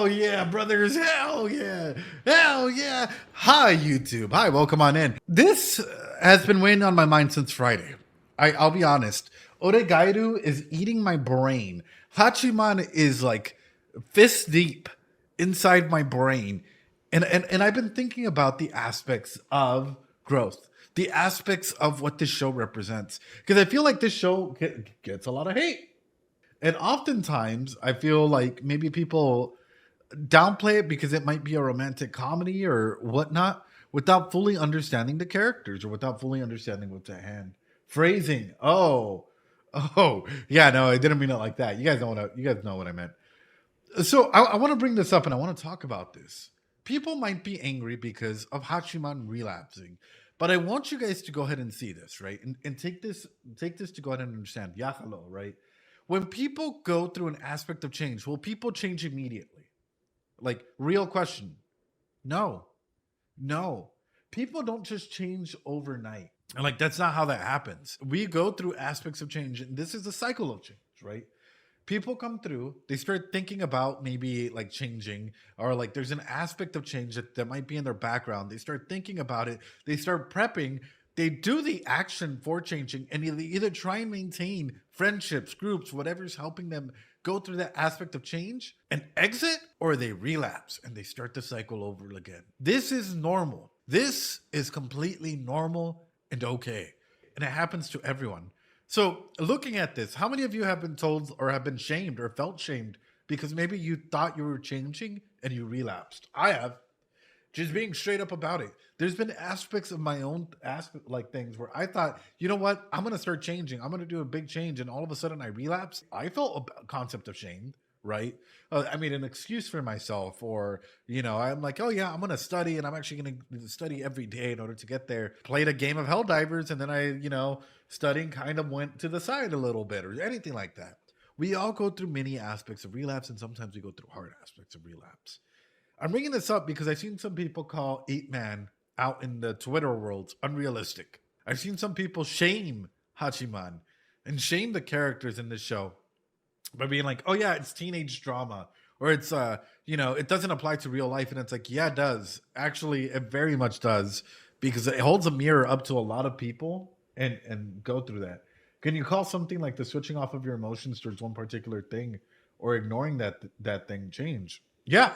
Hell yeah, brothers. Hell yeah. Hell yeah. Hi, YouTube. Hi, welcome on in. This has been weighing on my mind since Friday. I'll be honest. Oregairu is eating my brain. Hachiman is like fist deep inside my brain. And I've been thinking about the aspects of growth, the aspects of what this show represents. Because I feel like this show gets a lot of hate. And oftentimes, I feel like maybe people downplay it because it might be a romantic comedy or whatnot without fully understanding the characters or without fully understanding what's at hand. Phrasing. Oh, yeah, no, I didn't mean it like that. You guys know what I meant. So I want to bring this up and I want to talk about this. People might be angry because of Hachiman relapsing, but I want you guys to go ahead and see this, right? And take this to go ahead and understand. Yahalo, right? When people go through an aspect of change, will people change immediately? Like, real question. No. No. People don't just change overnight. And like, that's not how that happens. We go through aspects of change, and this is a cycle of change, right? People come through, they start thinking about maybe like changing, or like there's an aspect of change that might be in their background. They start thinking about it, they start prepping, they do the action for changing, and they either try and maintain friendships, groups, whatever's helping them go through that aspect of change and exit, or they relapse and they start the cycle over again. This is normal. This is completely normal and okay. And it happens to everyone. So, looking at this, how many of you have been told or have been shamed or felt shamed because maybe you thought you were changing and you relapsed? I have. Just being straight up about it. There's been aspects of my own aspect, like things where I thought, you know what, I'm gonna start changing. I'm gonna do a big change, and all of a sudden I relapse. I felt a concept of shame, right? I mean, an excuse for myself, or I'm like, oh yeah, I'm gonna study, and I'm actually gonna study every day in order to get there. Played a game of Helldivers, and then studying kind of went to the side a little bit, or anything like that. We all go through many aspects of relapse, and sometimes we go through hard aspects of relapse. I'm bringing this up because I've seen some people call 8-Man out in the Twitter world unrealistic. I've seen some people shame Hachiman and shame the characters in this show by being like, oh yeah, it's teenage drama, or it's it doesn't apply to real life. And it's like, yeah, it does. Actually, it very much does, because it holds a mirror up to a lot of people and go through that. Can you call something like the switching off of your emotions towards one particular thing or ignoring that thing change? Yeah.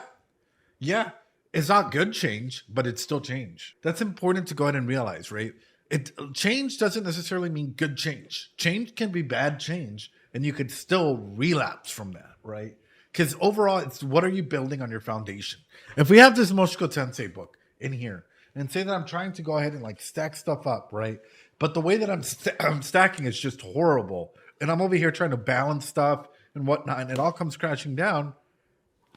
Yeah, it's not good change, but it's still change. That's important to go ahead and realize, right? Change doesn't necessarily mean good change. Change can be bad change, and you could still relapse from that, right? Because overall, it's what are you building on your foundation? If we have this Moshiko Tensei book in here, and say that I'm trying to go ahead and like stack stuff up, right? But the way that I'm stacking is just horrible, and I'm over here trying to balance stuff and whatnot, and it all comes crashing down.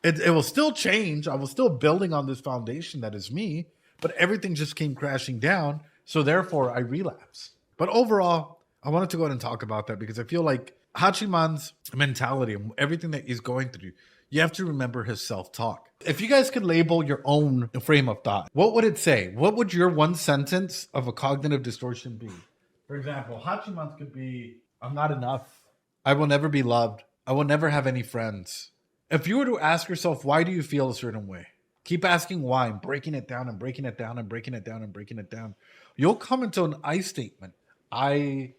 It will still change. I was still building on this foundation that is me, but everything just came crashing down. So therefore, I relapse. But overall, I wanted to go ahead and talk about that because I feel like Hachiman's mentality and everything that he's going through, you have to remember his self-talk. If you guys could label your own frame of thought, what would it say? What would your one sentence of a cognitive distortion be? For example, Hachiman's could be, I'm not enough. I will never be loved. I will never have any friends. If you were to ask yourself, why do you feel a certain way? Keep asking why, and breaking it down and breaking it down and breaking it down and breaking it down. You'll come into an I statement. I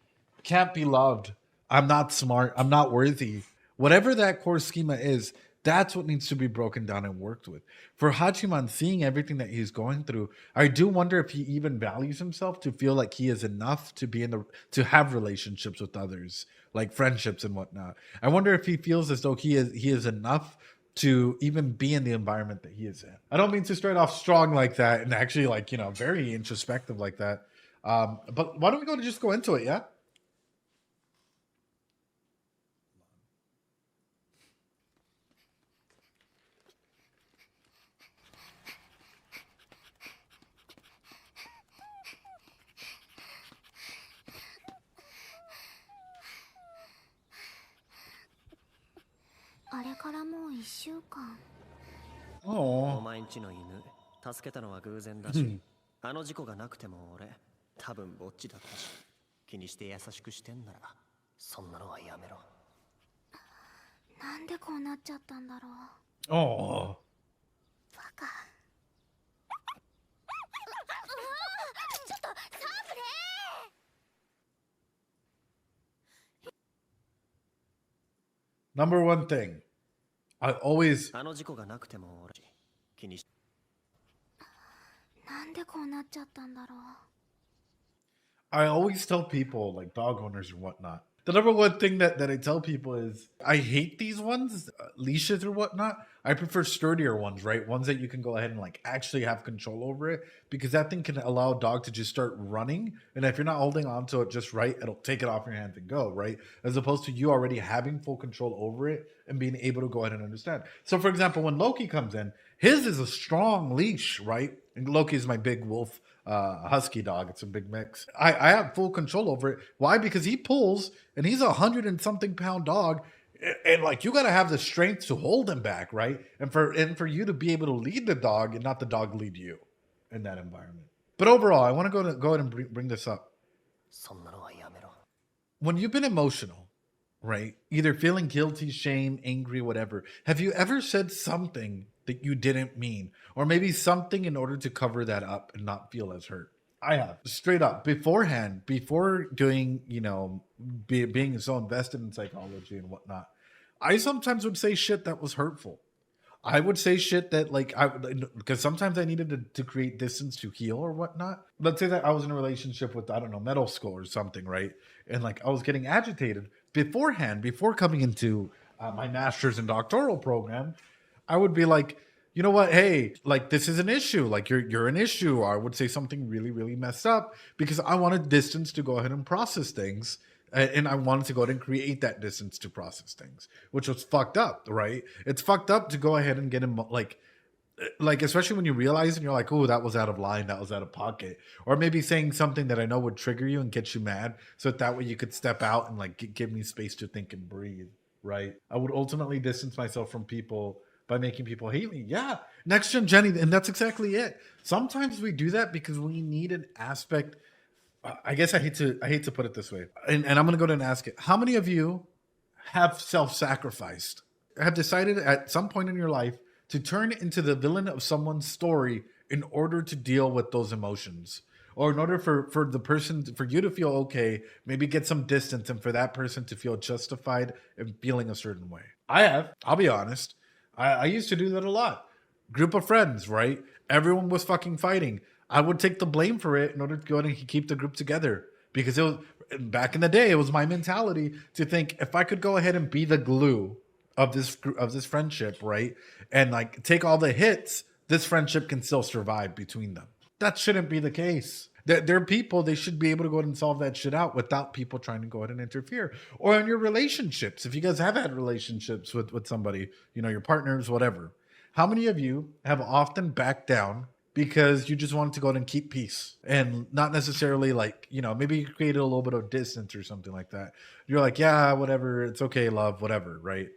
can't be loved. I'm not smart. I'm not worthy. Whatever that core schema is, that's what needs to be broken down and worked with. For Hachiman, seeing everything that he's going through, I do wonder if he even values himself to feel like he is enough to be to have relationships with others, like friendships and whatnot. I wonder if he feels as though he is enough to even be in the environment that he is in. I don't mean to start off strong like that and actually very introspective like that. But why don't we just go into it, yeah? あれからもう1週間。お前んちの犬助けたのは偶然だし、あの事故がなくても俺多分ぼっちだったし、気にして優しくしてんならそんなのはやめろ。なんでこうなっちゃったんだろう。お Number one thing, I always あの事故がなくても俺気にしなんでこうなっちゃったんだろう。 tell people, like dog owners or whatnot, the number one thing that I tell people is I hate these ones, leashes or whatnot. I prefer sturdier ones, right? Ones that you can go ahead and like actually have control over it, because that thing can allow a dog to just start running. And if you're not holding on to it just right, it'll take it off your hands and go, right? As opposed to you already having full control over it and being able to go ahead and understand. So for example, when Loki comes in, his is a strong leash, right? And Loki is my big wolf husky dog. It's a big mix. I have full control over it. Why? Because he pulls, and he's 100 and something pound dog, and like you got to have the strength to hold him back, right? And for you to be able to lead the dog and not the dog lead you in that environment. But overall, I want to go ahead and bring this up. そんなのはやめろ When you've been emotional, right? Either feeling guilty, shame, angry, whatever. Have you ever said something that you didn't mean? Or maybe something in order to cover that up and not feel as hurt? I have. Straight up. Beforehand, before doing, being so invested in psychology and whatnot, I sometimes would say shit that was hurtful. I would say shit that because sometimes I needed to create distance to heal or whatnot. Let's say that I was in a relationship with, I don't know, middle school or something, right? And like I was getting agitated beforehand, before coming into my master's and doctoral program, I would be like, you know what? Hey, like this is an issue. Like you're an issue. Or I would say something really, really messed up because I wanted distance to go ahead and process things. And I wanted to go ahead and create that distance to process things, which was fucked up, right? It's fucked up to go ahead and get him like especially when you realize and you're like, oh, that was out of line, that was out of pocket, or maybe saying something that I know would trigger you and get you mad, so that way you could step out and like give me space to think and breathe, right? I would ultimately distance myself from people by making people hate me. Yeah, next gen Jenny, and that's exactly it. Sometimes we do that because we need an aspect. I guess I hate to put it this way, and I'm going to go ahead and ask it. How many of you have self-sacrificed, have decided at some point in your life to turn into the villain of someone's story in order to deal with those emotions? Or in order for you to feel okay, maybe get some distance, and for that person to feel justified in feeling a certain way? I have. I'll be honest. I used to do that a lot. Group of friends, right? Everyone was fucking fighting. I would take the blame for it in order to go ahead and keep the group together. Because it was, back in the day, it was my mentality to think if I could go ahead and be the glue of this friendship, right? And like take all the hits, this friendship can still survive between them. That shouldn't be the case. They're people, they should be able to go ahead and solve that shit out without people trying to go ahead and interfere. Or in your relationships, if you guys have had relationships with somebody, your partners, whatever. How many of you have often backed down because you just wanted to go ahead and keep peace and not necessarily like, maybe you created a little bit of distance or something like that. You're like, yeah, whatever. It's okay, love, whatever, right?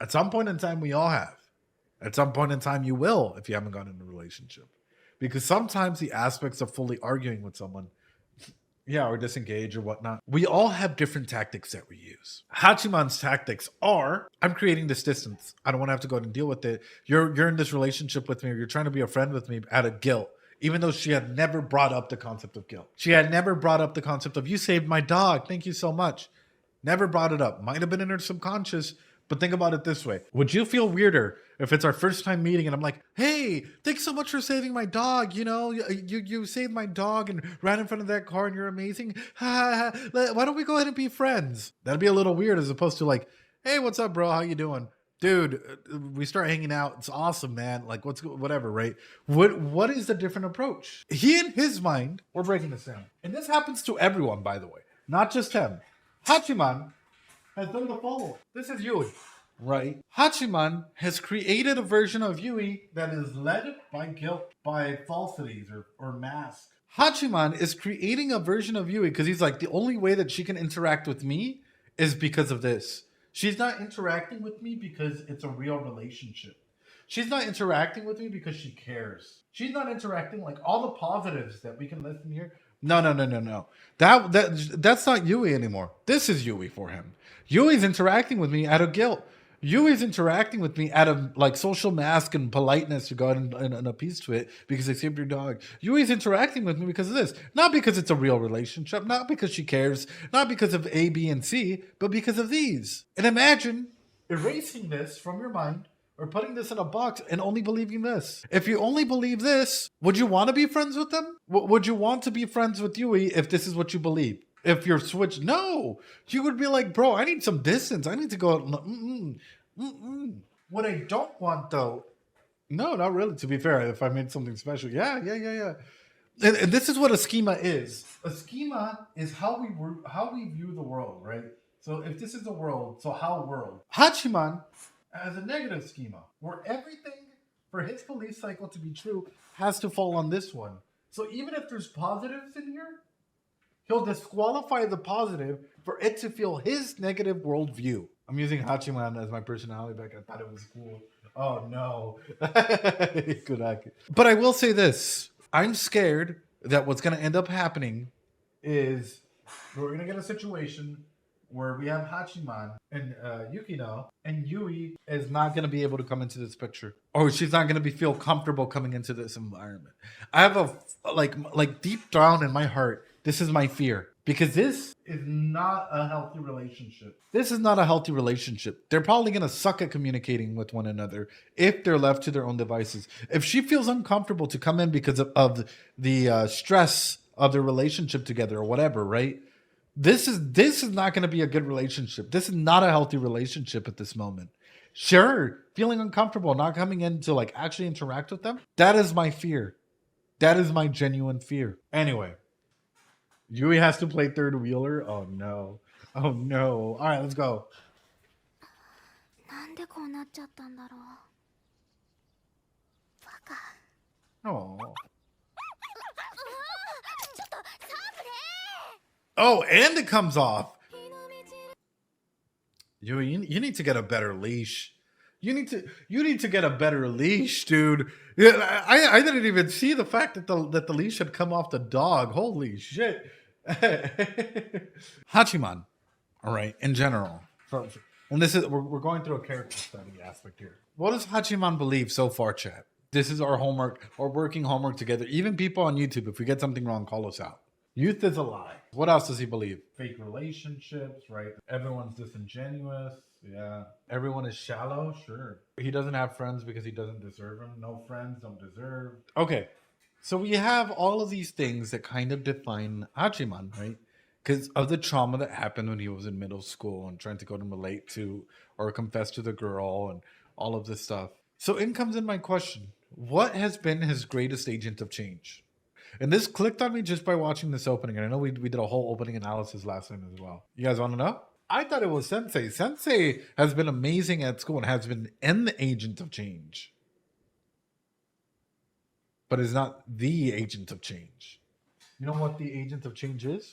At some point in time, we all have. At some point in time, you will if you haven't gotten in a relationship. Because sometimes the aspects of fully arguing with someone, or disengage or whatnot, we all have different tactics that we use. Hachiman's tactics are, I'm creating this distance. I don't want to have to go ahead and deal with it. You're in this relationship with me, or you're trying to be a friend with me out of guilt, even though she had never brought up the concept of guilt. She had never brought up the concept of, you saved my dog, thank you so much. Never brought it up. Might have been in her subconscious, but think about it this way. Would you feel weirder if it's our first time meeting and I'm like, hey, thanks so much for saving my dog. You saved my dog and ran in front of that car and you're amazing. Why don't we go ahead and be friends? That'd be a little weird, as opposed to like, hey, what's up, bro? How you doing? Dude, we start hanging out. It's awesome, man. Like, whatever, right? What is the different approach? He, in his mind, we're breaking this down. And this happens to everyone, by the way, not just him. Hachiman has done the following. This is Yui, right? Hachiman has created a version of Yui that is led by guilt, by falsities or masks. Hachiman is creating a version of Yui because he's like, the only way that she can interact with me is because of this. She's not interacting with me because it's a real relationship. She's not interacting with me because she cares. She's not interacting like all the positives that we can listen here. No. That's not Yui anymore. This is Yui for him. Yui's interacting with me out of guilt. Yui's interacting with me out of like social mask and politeness to go ahead and appease to it because I saved your dog. Yui's interacting with me because of this. Not because it's a real relationship, not because she cares, not because of A, B, and C, but because of these. And imagine erasing this from your mind or putting this in a box and only believing this. If you only believe this, would you want to be friends with them? Would you want to be friends with Yui if this is what you believe? If you're switched, no. You would be like, bro, I need some distance. I need to go. What I don't want, though, no, not really, to be fair, if I made something special. Yeah. And this is what a schema is. A schema is how we view the world, right? So if this is a world, so how world? Hachiman has a negative schema where everything for his belief cycle to be true has to fall on this one. So even if there's positives in here, he'll disqualify the positive for it to feel his negative worldview. I'm using Hachiman as my personality back. I thought it was cool. Oh no. But I will say this. I'm scared that what's going to end up happening is we're going to get a situation where we have Hachiman and Yukino, and Yui is not going to be able to come into this picture, or she's not going to feel comfortable coming into this environment. I have a like deep down in my heart, this is my fear, because this is not a healthy relationship. This is not a healthy relationship. They're probably going to suck at communicating with one another if they're left to their own devices. If she feels uncomfortable to come in because of the stress of their relationship together or whatever, right? This is not going to be a good relationship. This is not a healthy relationship at this moment. Sure, feeling uncomfortable, not coming in to like actually interact with them. That is my fear. That is my genuine fear. Anyway, Yui has to play third wheeler. Oh no. All right, let's go. なんでこうなっちゃったんだろう。バカ。Oh. ちょっとサブレ Oh, and it comes off. Yui, you need to get a better leash. You need to get a better leash, dude. Yeah, I didn't even see the fact that the leash had come off the dog. Holy shit. Hachiman, all right, in general. And this is we're going through a character study aspect here. What does Hachiman believe so far, chat? This is our homework, our working homework together. Even people on YouTube, if we get something wrong, call us out. Youth is a lie. What else does he believe? Fake relationships, right? Everyone's disingenuous. Yeah. Everyone is shallow. Sure. He doesn't have friends because he doesn't deserve them. No friends, don't deserve. Okay. So we have all of these things that kind of define Hachiman, right? Because of the trauma that happened when he was in middle school and trying to go to relate to or confess to the girl and all of this stuff. So in comes in my question. What has been his greatest agent of change? And this clicked on me just by watching this opening. And I know we did a whole opening analysis last time as well. You guys want to know? I thought it was Sensei. Sensei has been amazing at school and has been an agent of change. But is not the agent of change. You know what the agent of change is?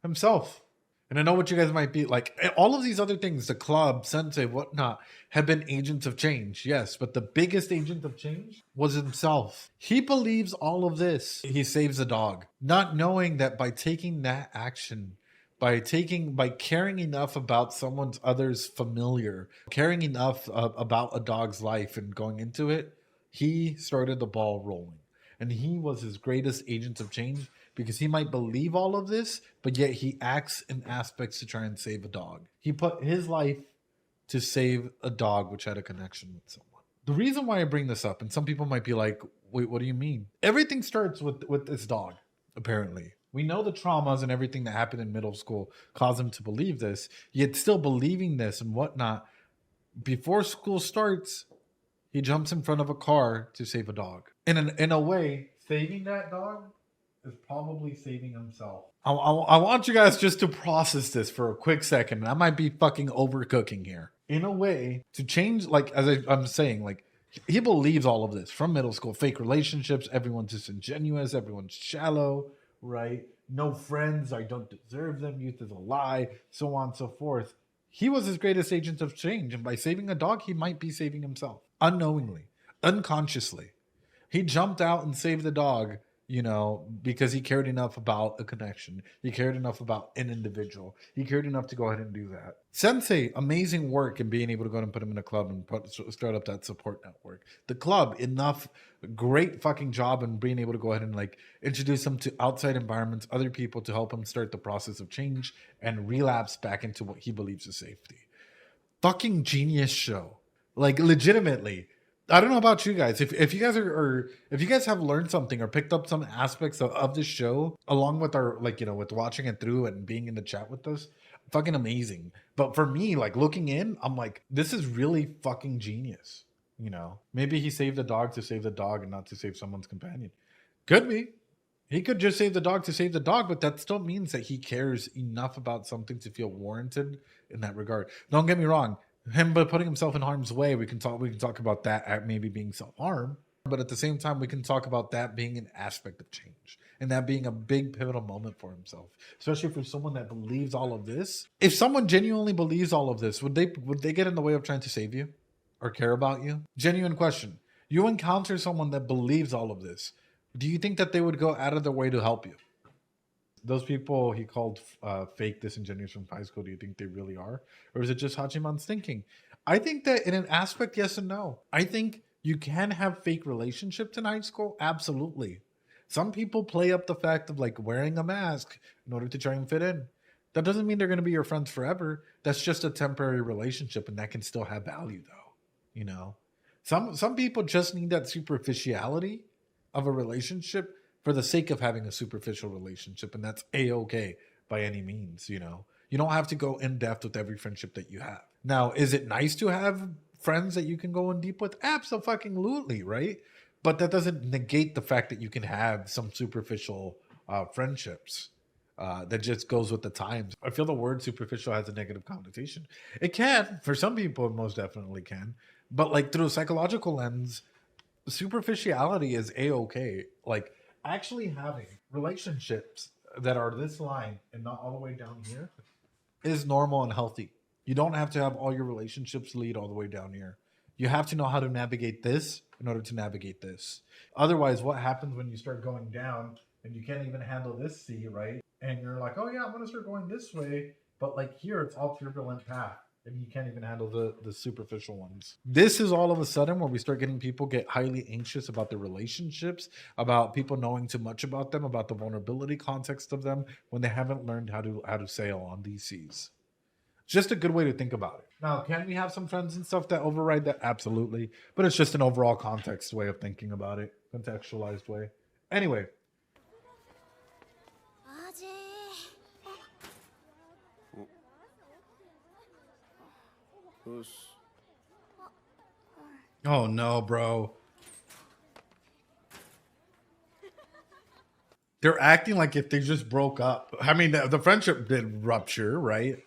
Himself. And I know what you guys might be like. All of these other things, the club, Sensei, whatnot, have been agents of change. Yes, but the biggest agent of change was himself. He believes all of this. He saves a dog. Not knowing that by taking that action, by caring enough about someone's other's familiar, caring enough about a dog's life and going into it, he started the ball rolling. And he was his greatest agent of change because he might believe all of this, but yet he acts in aspects to try and save a dog. He put his life to save a dog which had a connection with someone. The reason why I bring this up, and some people might be like, wait, what do you mean? Everything starts with this dog, apparently. We know the traumas and everything that happened in middle school caused him to believe this, yet still believing this and whatnot. Before school starts, he jumps in front of a car to save a dog. In a way, saving that dog is probably saving himself. I want you guys just to process this for a quick second. I might be fucking overcooking here. In a way, to change, like, as I'm saying, like, he believes all of this from middle school. Fake relationships, everyone's disingenuous, everyone's shallow, right? No friends, I don't deserve them, youth is a lie, so on and so forth. He was his greatest agent of change, and by saving a dog, he might be saving himself. Unknowingly, unconsciously. He jumped out and saved the dog, you know, because he cared enough about a connection. He cared enough about an individual. He cared enough to go ahead and do that. Sensei, amazing work in being able to go and put him in a club and start up that support network. The club, great fucking job in being able to go ahead and like introduce him to outside environments, other people to help him start the process of change and relapse back into what he believes is safety. fucking genius show. Like legitimately. I don't know about you guys. If you guys if you guys have learned something or picked up some aspects of this show along with our like, with watching it through and being in the chat with us, fucking amazing. But for me, like looking in, I'm like, this is really fucking genius. Maybe he saved the dog to save the dog and not to save someone's companion. Could be. He could just save the dog to save the dog, but that still means that he cares enough about something to feel warranted in that regard. Don't get me wrong. Him but putting himself in harm's way, we can talk about that at maybe being self-harm, but at the same time we can talk about that being an aspect of change and that being a big pivotal moment for himself, especially for someone that believes all of this. If someone genuinely believes all of this, would they get in the way of trying to save you or care about you? Genuine question. You encounter someone that believes all of this, do you think that they would go out of their way to help you? Those people he called fake disingenuous from high school, do you think they really are? Or is it just Hachiman's thinking? I think that in an aspect, yes and no. I think you can have fake relationships in high school. Absolutely. Some people play up the fact of like wearing a mask in order to try and fit in. That doesn't mean they're going to be your friends forever. That's just a temporary relationship, and that can still have value though. Some people just need that superficiality of a relationship for the sake of having a superficial relationship, and that's a-okay by any means. You don't have to go in depth with every friendship that you have. Now, is it nice to have friends that you can go in deep with? Absolutely, right? But that doesn't negate the fact that you can have some superficial friendships. That just goes with the times. I feel the word superficial has a negative connotation. It can, for some people, it most definitely can. But like through a psychological lens, superficiality is a-okay. Like actually having relationships that are this line and not all the way down here is normal and healthy. You don't have to have all your relationships lead all the way down here. You have to know how to navigate this in order to navigate this. Otherwise, what happens when you start going down and you can't even handle this C, right? And you're like, oh yeah, I'm going to start going this way. But like here, it's all turbulent path. And you can't even handle the superficial ones. This is all of a sudden where we start getting people get highly anxious about their relationships, about people knowing too much about them, about the vulnerability context of them when they haven't learned how to sail on these seas. Just a good way to think about it. Now, can we have some friends and stuff that override that? Absolutely. But it's just an overall context way of thinking about it. Contextualized way. Anyway. Oh no, bro. They're acting like if they just broke up. I mean, the friendship did rupture, right?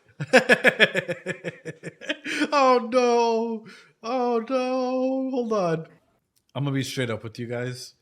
Oh no. Oh no. Hold on. I'm gonna be straight up with you guys.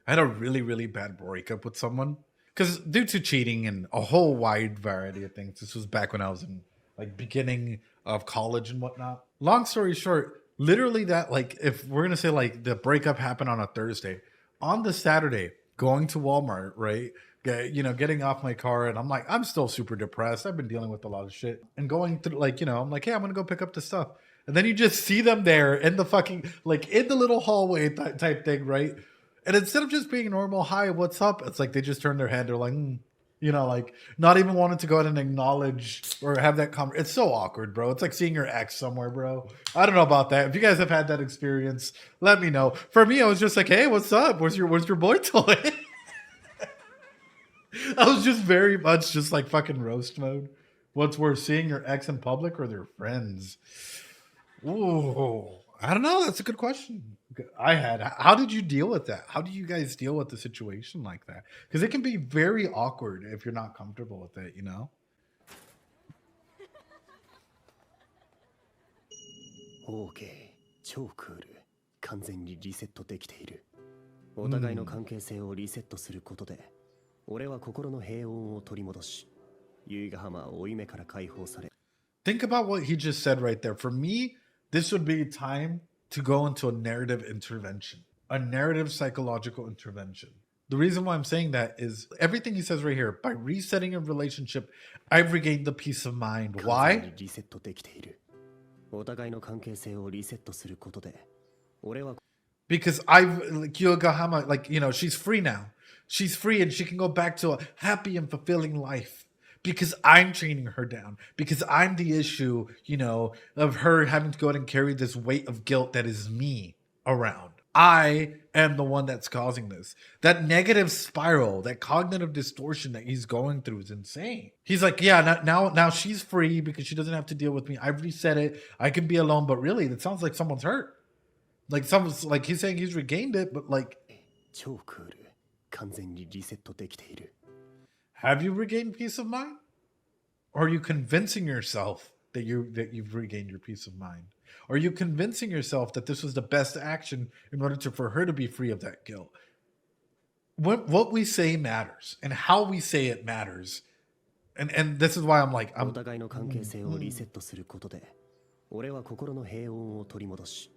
I had a really, really bad breakup with someone. Because due to cheating and a whole wide variety of things. This was back when I was in like beginning of college and whatnot. Long story short, literally that, like, if we're gonna say like the breakup happened on a Thursday, on the Saturday, going to Walmart, right? Getting off my car, and I'm like, I'm still super depressed. I've been dealing with a lot of shit, and going through, like, I'm like, hey, I'm gonna go pick up the stuff, and then you just see them there in the fucking, like, in the little hallway type thing, right? And instead of just being normal, hi, what's up? It's like they just turn their head. They're like, like not even wanting to go ahead and acknowledge or have that conversation. It's so awkward, bro. It's like seeing your ex somewhere, bro. I don't know about that. If you guys have had that experience, let me know. For me, I was just like, hey, what's up? Where's your boy toy? I was just very much just like fucking roast mode. What's worse, seeing your ex in public or their friends? Ooh, I don't know. That's a good question. How did you deal with that? How do you guys deal with a situation like that? Because it can be very awkward if you're not comfortable with it, OK、超クール。完全にリセットできている。お互いの関係性をリセットすることで、俺は心の平穏を取り戻し、由比ヶ浜は負い目から解放され。Think about what he just said right there. For me, this would be time to go into a narrative intervention, a narrative psychological intervention. The reason why I'm saying that is everything he says right here, by resetting a relationship, I've regained the peace of mind. Why? Because like Yukino, she's free now. She's free and she can go back to a happy and fulfilling life. because I'm training her down, because I'm the issue, of her having to go ahead and carry this weight of guilt that is me around. I am the one that's causing this. That negative spiral, that cognitive distortion that he's going through is insane. He's like, yeah, now she's free because she doesn't have to deal with me. I've reset it. I can be alone. But really, it sounds like someone's hurt. Like someone's like he's saying he's regained it, but like, 超クール。完全にリセットできている。have you regained peace of mind? Or are you convincing yourself that you've regained your peace of mind? Or are you convincing yourself that this was the best action in order for her to be free of that guilt? What we say matters, and how we say it matters. And this is why I'm like, お互いの関係性をリセットすることで、俺は心の平穏を取り戻し、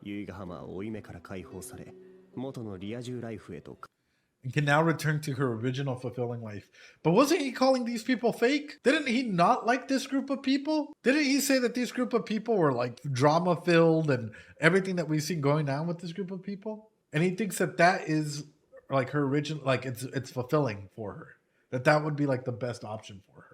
由比ヶ浜は負い目から解放され、元のリア充ライフへと。and can now return to her original fulfilling life. But wasn't he calling these people fake? Didn't he not like this group of people? Didn't he say that this group of people were like drama filled and everything that we've seen going on with this group of people? And he thinks that is like her original, like it's fulfilling for her. That would be like the best option for her.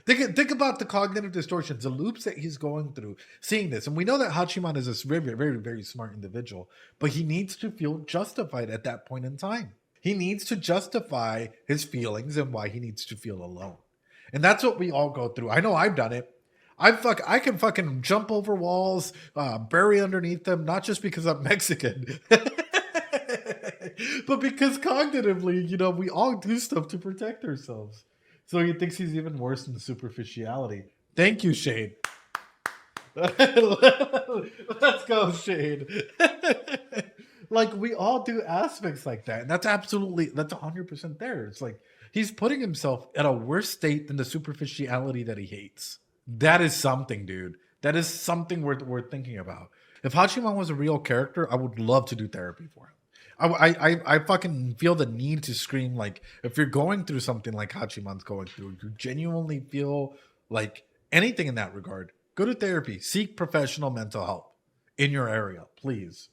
Think about the cognitive distortions, the loops that he's going through, seeing this. And we know that Hachiman is a very, very, very smart individual, but he needs to feel justified at that point in time. He needs to justify his feelings and why he needs to feel alone. And that's what we all go through. I know I've done it. I can fucking jump over walls, bury underneath them, not just because I'm Mexican, but because cognitively, we all do stuff to protect ourselves. So he thinks he's even worse than superficiality. Thank you, Shade. Let's go, Shade. Like, we all do aspects like that. And that's 100% there. It's like, he's putting himself at a worse state than the superficiality that he hates. That is something, dude. That is something worth thinking about. If Hachiman was a real character, I would love to do therapy for him. I fucking feel the need to scream, like, if you're going through something like Hachiman's going through, you genuinely feel like anything in that regard, go to therapy. Seek professional mental help in your area, please.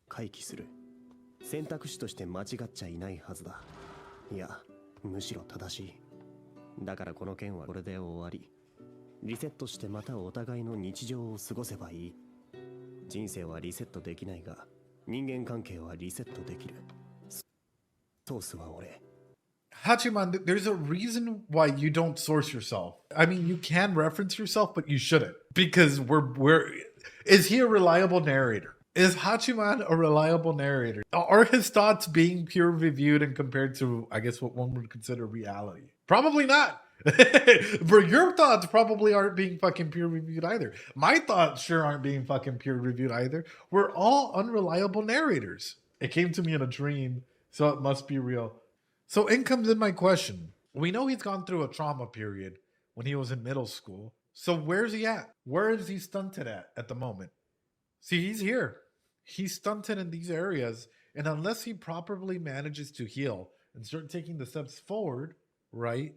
回帰する。選択肢として間違っちゃいないはずだ。いや、むしろ正しい。だからこの件はこれで終わり。リセットしてまたお互いの日常を過ごせばいい。人生はリセットできないが、人間関係はリセットできる。ソースは俺。Hachiman, there's a reason why you don't source yourself. I mean, you can reference yourself, but you shouldn't. Because is he a reliable narrator? Is Hachiman a reliable narrator? Are his thoughts being peer reviewed and compared to, I guess, what one would consider reality? Probably not. But your thoughts probably aren't being fucking peer reviewed either. My thoughts sure aren't being fucking peer reviewed either. We're all unreliable narrators. It came to me in a dream, so it must be real. So in comes in my question. We know he's gone through a trauma period when he was in middle school. So where's he at? Where is he stunted at the moment? See, he's here. He's stunted in these areas. And unless he properly manages to heal and start taking the steps forward, right?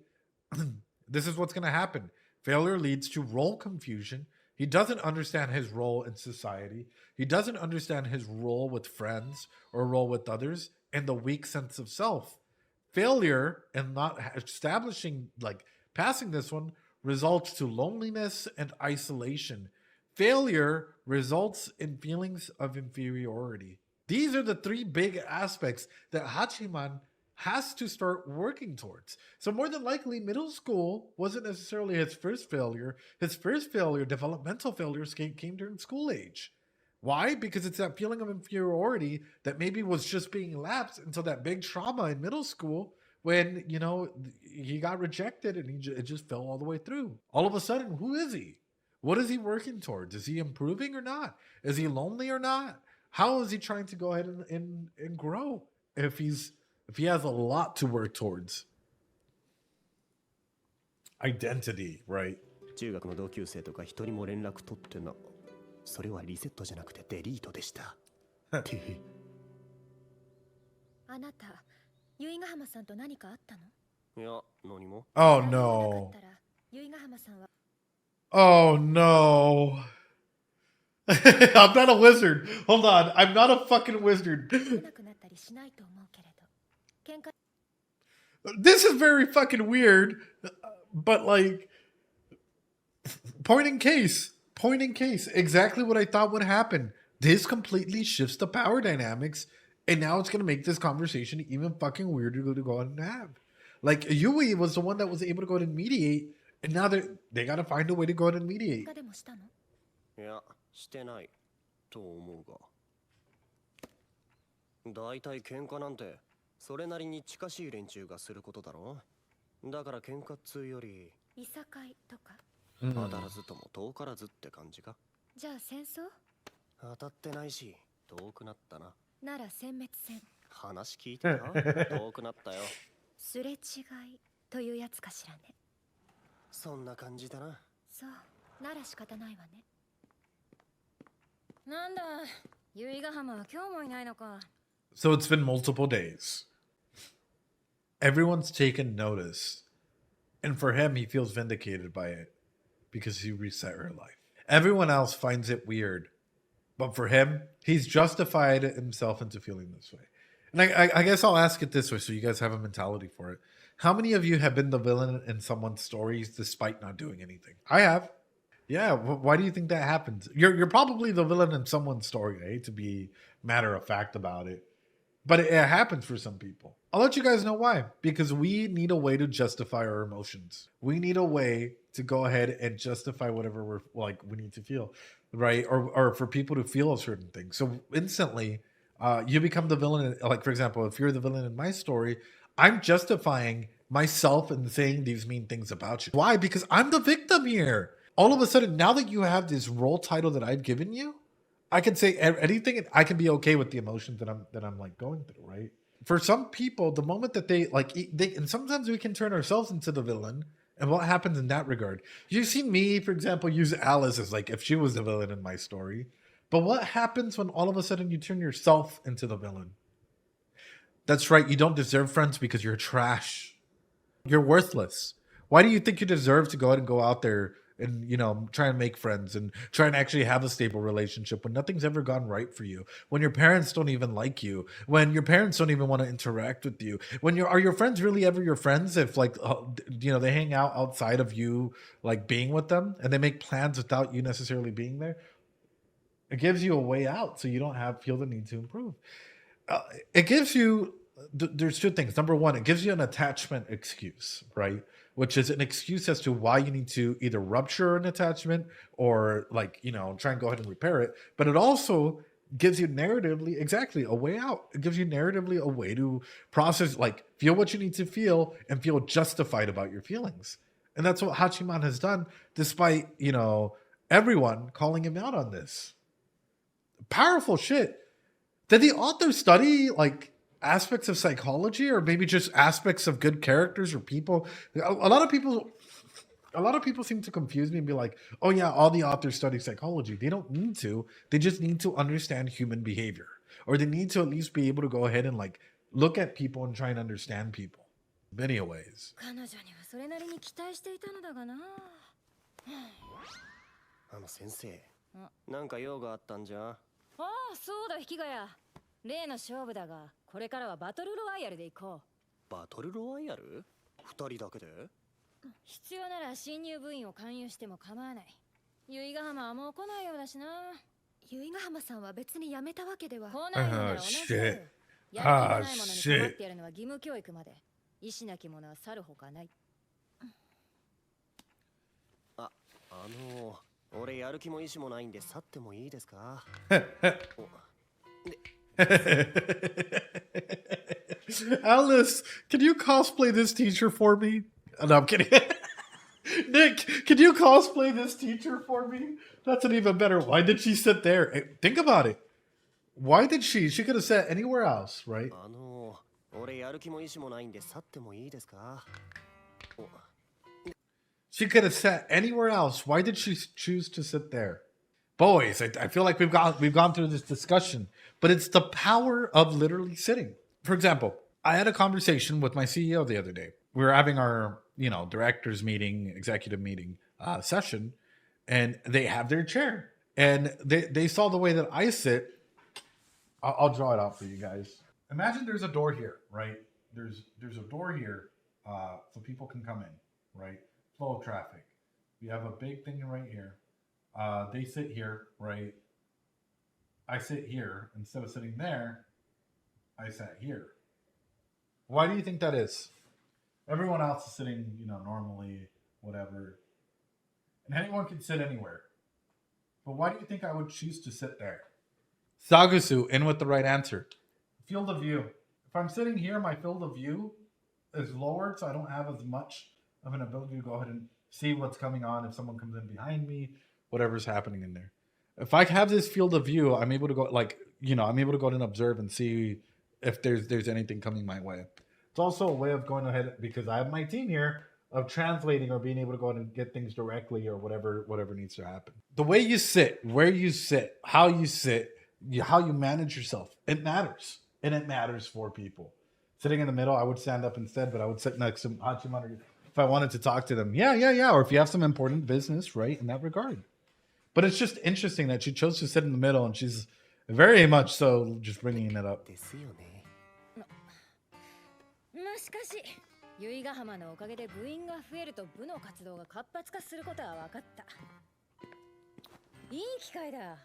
This is what's going to happen. Failure leads to role confusion. He doesn't understand his role in society. He doesn't understand his role with friends or role with others, and the weak sense of self. Failure and not establishing, like passing this one, results to loneliness and isolation. Failure results in feelings of inferiority. These are the three big aspects that Hachiman has to start working towards. So more than likely, middle school wasn't necessarily his first failure. His first failure, developmental failures, came during school age. Why? Because it's that feeling of inferiority that maybe was just being lapsed until that big trauma in middle school when, he got rejected and it just fell all the way through. All of a sudden, who is he? What is he working towards? Is he improving or not? Is he lonely or not? How is he trying to go ahead and grow if he has a lot to work towards? Identity, right? 中学の同級生とか一人も連絡取ってな。それはリセットじゃなくてデリートでした。てへ。あなた、由比ヶ浜さんと何かあったの？いや、何も。Oh no. 由比ヶ浜さんは Oh no. I'm not a wizard. Hold on. I'm not a fucking wizard. This is very fucking weird, but like, point in case, exactly what I thought would happen. This completely shifts the power dynamics, and now it's gonna make this conversation even fucking weirder to go out and have. Like Yui was the one that was able to go out and mediate, and now they gotta find a way to go out and mediate. でもしたの？いや、してないと思うが。だいたい喧嘩なんてそれなりに近しい連中がすることだろ。だから喧嘩っつうよりいさかいとか。当たらずとも遠からずって感じか。じゃあ戦争？当たってないし遠くなったな。なら殲滅戦。話聞いてた？遠くなったよ。すれ違いというやつかしらね。そんな感じだな。そう、なら仕方ないわね。なんだ、由比ヶ浜は今日もいないのか。So it's been multiple days. Everyone's taken notice. And for him, he feels vindicated by it because he reset her life. Everyone else finds it weird. But for him, he's justified himself into feeling this way. And I guess I'll ask it this way so you guys have a mentality for it. How many of you have been the villain in someone's stories despite not doing anything? I have. Yeah, why do you think that happens? You're probably the villain in someone's story. I hate to be matter of fact about it. But it happens for some people. I'll let you guys know why. Because we need a way to justify our emotions. We need a way to go ahead and justify whatever we need to feel, right? Or for people to feel a certain thing. So instantly, you become the villain. Like, for example, if you're the villain in my story, I'm justifying myself and saying these mean things about you. Why? Because I'm the victim here. All of a sudden, now that you have this role title that I've given you, I can say anything and I can be okay with the emotions that I'm like going through, right? For some people, the moment that they and sometimes we can turn ourselves into the villain. And what happens in that regard? You've seen me, for example, use Alice as like if she was the villain in my story. But what happens when all of a sudden you turn yourself into the villain? That's right, you don't deserve friends because you're trash. You're worthless. Why do you think you deserve to go ahead and go out there and, you know, try and make friends and try and actually have a stable relationship when nothing's ever gone right for you, when your parents don't even like you, when your parents don't even want to interact with you, when are your friends really ever your friends if like, you know, they hang out outside of you, like being with them and they make plans without you necessarily being there? It gives you a way out so you don't feel the need to improve. It gives you, there's two things. Number one, it gives you an attachment excuse, right? Which is an excuse as to why you need to either rupture an attachment or like, you know, try and go ahead and repair it. But it also gives you narratively, exactly, a way out. It gives you narratively a way to process, like feel what you need to feel and feel justified about your feelings. And that's what Hachiman has done, despite, you know, everyone calling him out on this. Powerful shit. Did the author study like aspects of psychology or maybe just aspects of good characters or people? A lot of people seem to confuse me and be like, oh yeah, all the authors study psychology. They don't need to. They just need to understand human behavior, or they need to at least be able to go ahead and like look at people and try and understand people. Many ways. 彼女にはそれなりに期待していたのだがな。先生、なんか用があったんじゃ？ああ、そうだ、引きがや。例の勝負だが、これからはバトルロワイヤルで行こう。バトルロワイヤル？二人だけで？必要なら新入部員を勧誘しても構わない。由比ヶ浜はもう来ないようだしな。由比ヶ浜さんは別に辞めたわけでは。来ないのなら同じだよ。やる気がないものに構ってやるのは義務教育まで。意志なき者は去るほかない。俺やる気も意志もないんで去ってもいいですか？Alice, can you cosplay this teacher for me? No, I'm kidding. Nick, can you cosplay this teacher for me? That's an even better. Why did she sit there? Hey, think about it. Why did she? She could have sat anywhere else, right? 俺やる気も意志もないんで去ってもいいですか？She could have sat anywhere else. Why did she choose to sit there? Boys, I feel like we've gone through this discussion, but it's the power of literally sitting. For example, I had a conversation with my CEO the other day. We were having our, you know, directors meeting, executive meeting session, and they have their chair. And they saw the way that I sit. I'll draw it out for you guys. Imagine there's a door here, right? there's a door here, so people can come in, right? Flow of traffic. We have a big thing right here. They sit here, right? I sit here. Instead of sitting there, I sat here. Why do you think that is? Everyone else is sitting, normally, whatever. And anyone can sit anywhere. But why do you think I would choose to sit there? Sagasu, in with the right answer. Field of view. If I'm sitting here, my field of view is lowered, so I don't have as much of an ability to go ahead and see what's coming on if someone comes in behind me, whatever's happening in there. If I have this field of view, I'm able to go I'm able to go ahead and observe and see if there's anything coming my way. It's also a way of going ahead, because I have my team here, of translating or being able to go ahead and get things directly or whatever needs to happen. The way you sit, where you sit, how you sit, how you manage yourself, it matters. And it matters for people. Sitting in the middle, I would stand up instead, but I would sit next to Hachimaru if I wanted to talk to them. Yeah. Or if you have some important business, right, in that regard. But it's just interesting that she chose to sit in the middle, and she's very much so just bringing it up. しかし、由比ヶ浜のおかげで部員が増えると部の活動が活発化することは分かった。いい機会だ。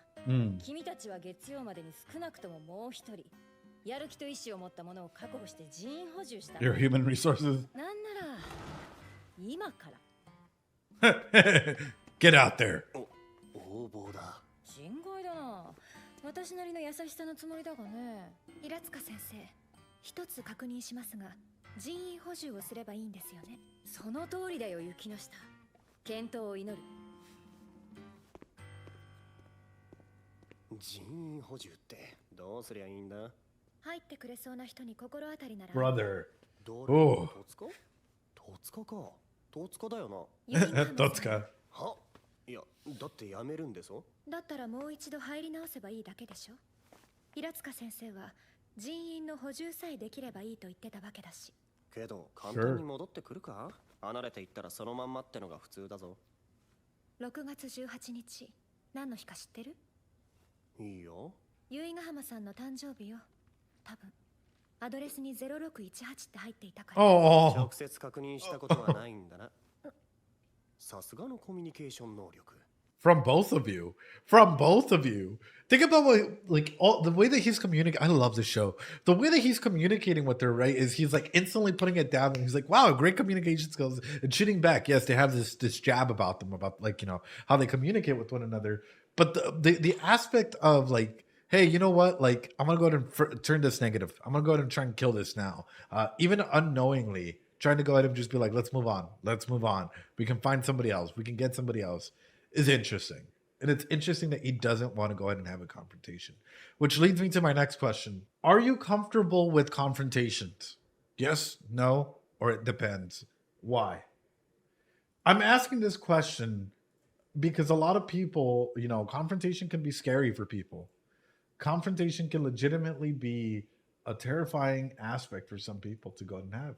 君たちは月曜までに少なくとももう一人、やる気と意志を持った者を確保して人員補充した。Your human resources. なんなら今から。Get out there. 応募だ。人外だな。私なりの優しさのつもりだがね。平塚先生、一つ確認しますが、人員補充をすればいいんですよね。その通りだよ、雪の下。健闘を祈る。人員補充ってどうすりゃいいんだ？入ってくれそうな人に心当たりなら。Brother. どれ？戸塚？戸塚か。戸塚だよな。戸塚。は？いや、だって辞めるんでしょ？だったらもう一度入り直せばいいだけでしょ。平塚先生は人員の補充さえできればいいと言ってたわけだし。けど簡単に戻ってくるか？離れていったらそのまんまってのが普通だぞ。6月18日、何の日か知ってる？いいよ。由比ヶ浜さんの誕生日よ。多分アドレスに0618って入っていたから。直接確認したことはないんだな。さすがのコミュニケーション能力。From both of you. From both of you. Think about the way that he's communicating. I love this show. The way that he's communicating with her, right, is he's like instantly putting it down, and he's like, wow, great communication skills, and shooting back. Yes, they have this jab about them, about how they communicate with one another. But the aspect of hey, you know what? I'm going to go ahead and turn this negative. I'm going to go ahead and try and kill this now. Even unknowingly, trying to go ahead and just be like, let's move on. Let's move on. We can find somebody else. We can get somebody else. Is interesting. And it's interesting that he doesn't want to go ahead and have a confrontation. Which leads me to my next question. Are you comfortable with confrontations? Yes, no, or it depends. Why? I'm asking this question because a lot of people, confrontation can be scary for people. Confrontation can legitimately be a terrifying aspect for some people to go ahead and have.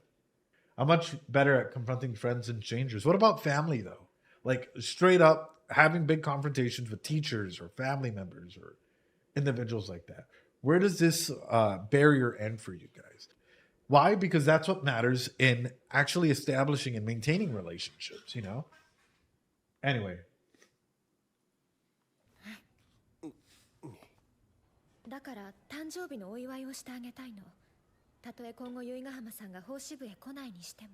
I'm much better at confronting friends and strangers. What about family, though? Straight up having big confrontations with teachers or family members or individuals like that. Where does this barrier end for you guys? Why? Because that's what matters in actually establishing and maintaining relationships, Anyway. だから誕生日のお祝いをしてあげたいの。たとえ今後由比ヶ浜さんが法支部へ来ないにしても、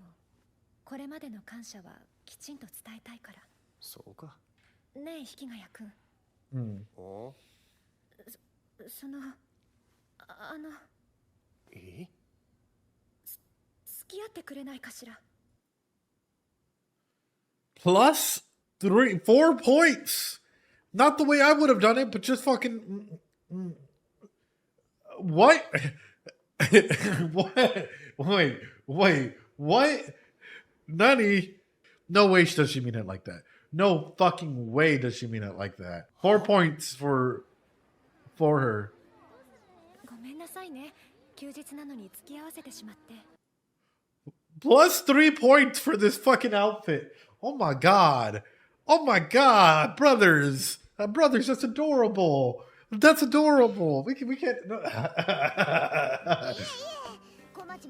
これまでの感謝はきちんと伝えたいから。そうか。ねえ、引ヶ谷くん。お？その付き合ってくれないかしら。Plus 4 points. Not the way I would have done it, but just fucking. What? What? Wait. What? Nani? No way does she mean it like that. No fucking way does she mean it like that. 4 points for her. ごめんなさいね。休日なのに付き合わせてしまって。Plus 3 points for this fucking outfit. Oh my god. Oh my god. Brothers, that's adorable. That's adorable. We can't. No. 小町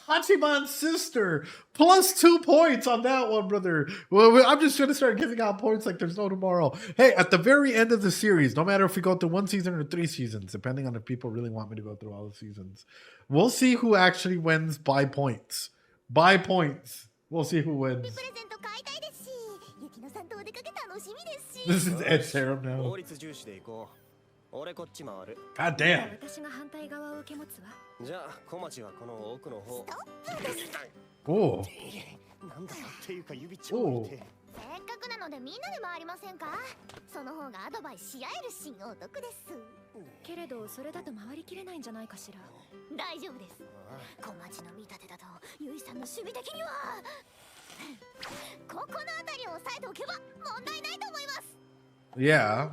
Hachiman's sister, +2 points on that one, brother. Well, I'm just gonna start giving out points like there's no tomorrow. Hey, at the very end of the series, no matter if we go through 1 season or 3 seasons, depending on if people really want me to go through all the seasons, we'll see who actually wins by points. By points. We'll see who wins. This is Ed Sheeran now. God damn. Oh. Oh. せっかくなのでみんなで回りませんか？その方がアドバイスし合えるしお得です。けれどそれだと回りきれないんじゃないかしら。大丈夫です。小町の見立てだとユイさんの守備的にはここのあたりを押さえておけば問題ないと思います。Yeah.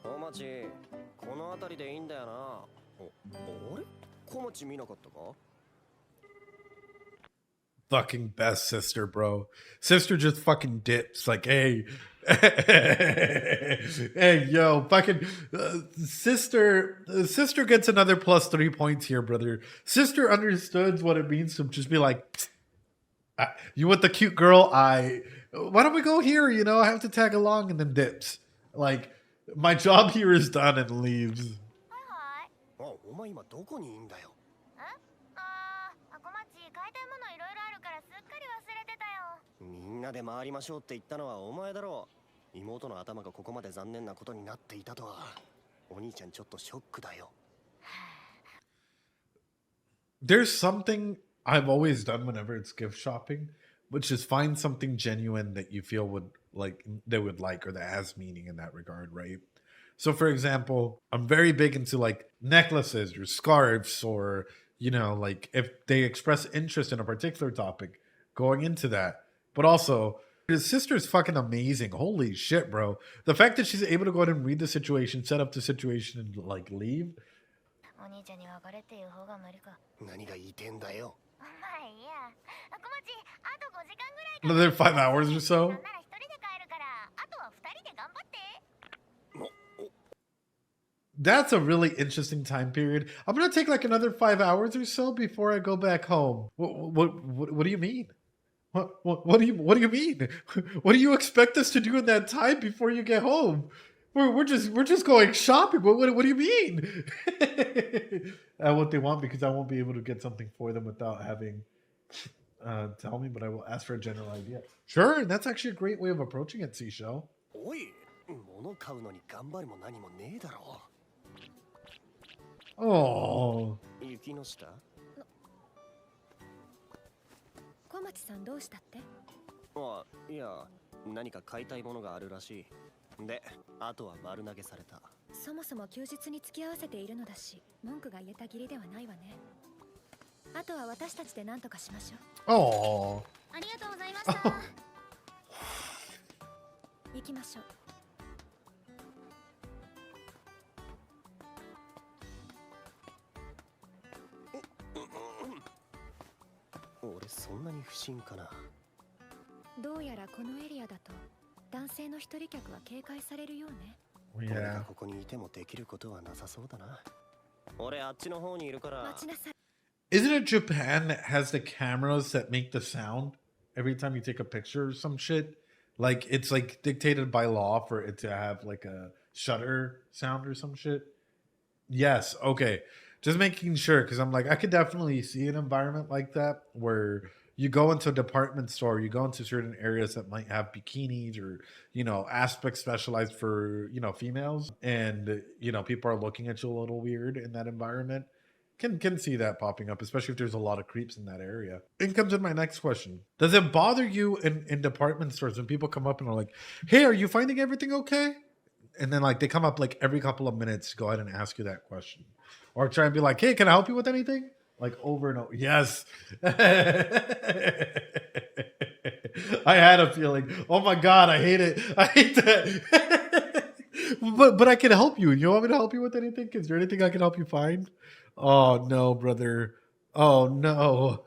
小町、このあたりでいいんだよな。あれ？小町見なかったか？Fucking best sister, bro. Sister just fucking dips. Like, hey, hey, yo, fucking sister gets another +3 points here, brother. Sister understood what it means to just be like, you want the cute girl? Why don't we go here? You know, I have to tag along, and then dips. Like, my job here is done, and leaves. お前今どこにいんだよ。みんなで回りましょうって言ったのはお前だろう。妹の頭がここまで残念なことになっていたとは。お兄ちゃんちょっとショックだよ。There's something I've always done whenever it's gift shopping, which is find something genuine that you feel they would like or that has meaning in that regard, right? So for example, I'm very big into like necklaces or scarves, or, you know, like if they express interest in a particular topic, going into that. But also, his sister's fucking amazing. Holy shit, bro. The fact that she's able to go ahead and read the situation, set up the situation, and like leave. Another 5 hours or so. That's a really interesting time period. I'm gonna take like another 5 hours or so before I go back home. What do you mean? What do you mean? What do you expect us to do in that time before you get home? We're just going shopping. What do you mean? What they want, because I won't be able to get something for them without having tell me, but I will ask for a general idea. Sure, and that's actually a great way of approaching it, Seashell. Oh. 小町さんどうしたって？あ、いや、何か買いたいものがあるらしい。で、あとは丸投げされた。そもそも休日に付き合わせているのだし、文句が言えた義理ではないわね。あとは私たちで何とかしましょう。Oh. ありがとうございました。行きましょう。俺そんなに不審かな。どうやらこのエリアだと男性の一人客は警戒されるようね。俺がここにいてもできることはなさそうだな。俺あっちの方にいるから。待ちなさい。Isn't it Japan that has the cameras that make the sound every time you take a picture or some shit? Like it's like dictated by law for it to have like a shutter sound or some shit. Yes, okay. Just making sure, because I'm like, I could definitely see an environment like that where you go into a department store, you go into certain areas that might have bikinis or, you know, aspects specialized for, you know, females. And, you know, people are looking at you a little weird in that environment. Can see that popping up, especially if there's a lot of creeps in that area. In comes in my next question. Does it bother you in department stores when people come up and are like, hey, are you finding everything okay? And then like they come up like every couple of minutes to go ahead and ask you that question. Or try and be like, hey, can I help you with anything? Like over and over. Yes. I had a feeling. Oh my God, I hate it. I hate that. but I can help you. You want me to help you with anything? Is there anything I can help you find? Oh no, brother. Oh no.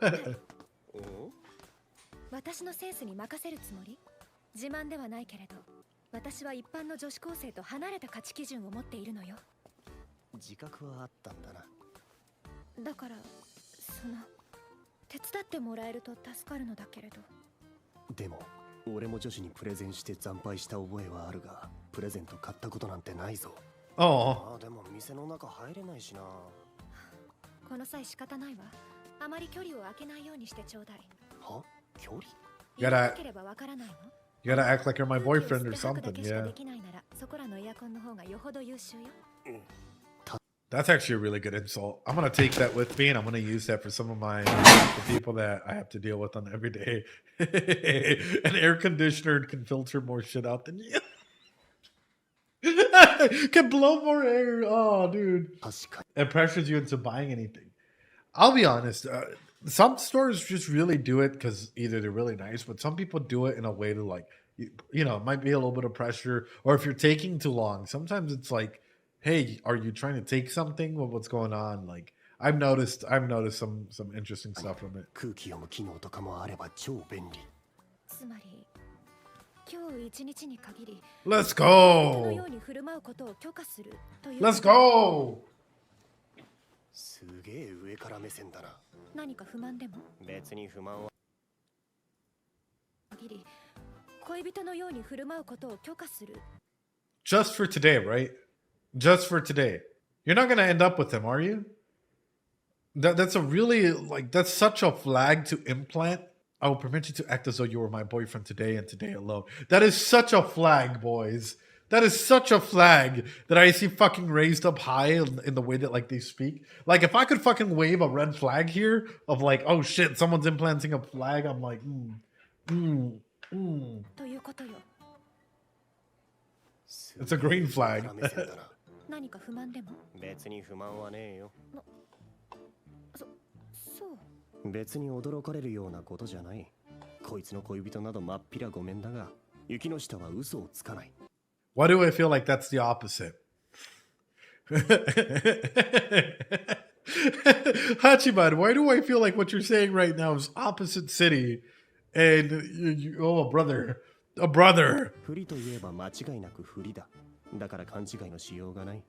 私のセンスに任せるつもり？自慢ではないけれど、私は一般の女子高生と離れた価値基準を持っているのよ。自覚はあったんだな。だから手伝ってもらえると助かるのだけれど。でも俺も女子にプレゼンして惨敗した覚えはあるが、プレゼント買ったことなんてないぞ。Oh. でも店の中入れないしな。この際仕方ないわ。あまり距離を空けないようにしてちょうだい。は？距離？You gotta ければわからないの？ you gotta act like you're my boyfriend or something, yeah. できないならそこらのエアコンの方がよほど優秀よ。That's actually a really good insult. I'm gonna take that with me and I'm gonna use that for some of the people that I have to deal with on every day. An air conditioner can filter more shit out than you. Can blow more air. Oh, dude. It pressures you into buying anything. I'll be honest. Some stores just really do it because either they're really nice, but some people do it in a way to like, you know, it might be a little bit of pressure. Or if you're taking too long, sometimes it's like, hey, are you trying to take something? What's going on? Like, I've noticed some interesting stuff from it. 空気読む機能とかもあれば超便利。つまり今日一日に限り Let's この go. ように振る舞うことを許可するという。 Let's go. すげえ上から目線だな。何か不満でも？別に不満は。限り恋人のように振る舞うことを許可する。 Just for today, right? Just for today. You're not gonna end up with him, are you? That's a really that's such a flag to implant. I will permit you to act as though you were my boyfriend today and today alone. That is such a flag, boys. That is such a flag that I see fucking raised up high in the way that like they speak. Like if I could fucking wave a red flag here of like, oh shit, someone's implanting a flag, I'm like, ということよ。 It's a green flag. 何か不満でも？別に不満はねえよ。そう。別に驚かれるようなことじゃない。こいつの恋人などまっぴらごめんだが、雪の下は嘘をつかない。Why do I feel like that's the opposite? Hachiman, why do I feel like what you're saying right now is opposite city? And oh, brother. A brother. 不利といえば間違いなく不利だ。だから勘違いのしようがない。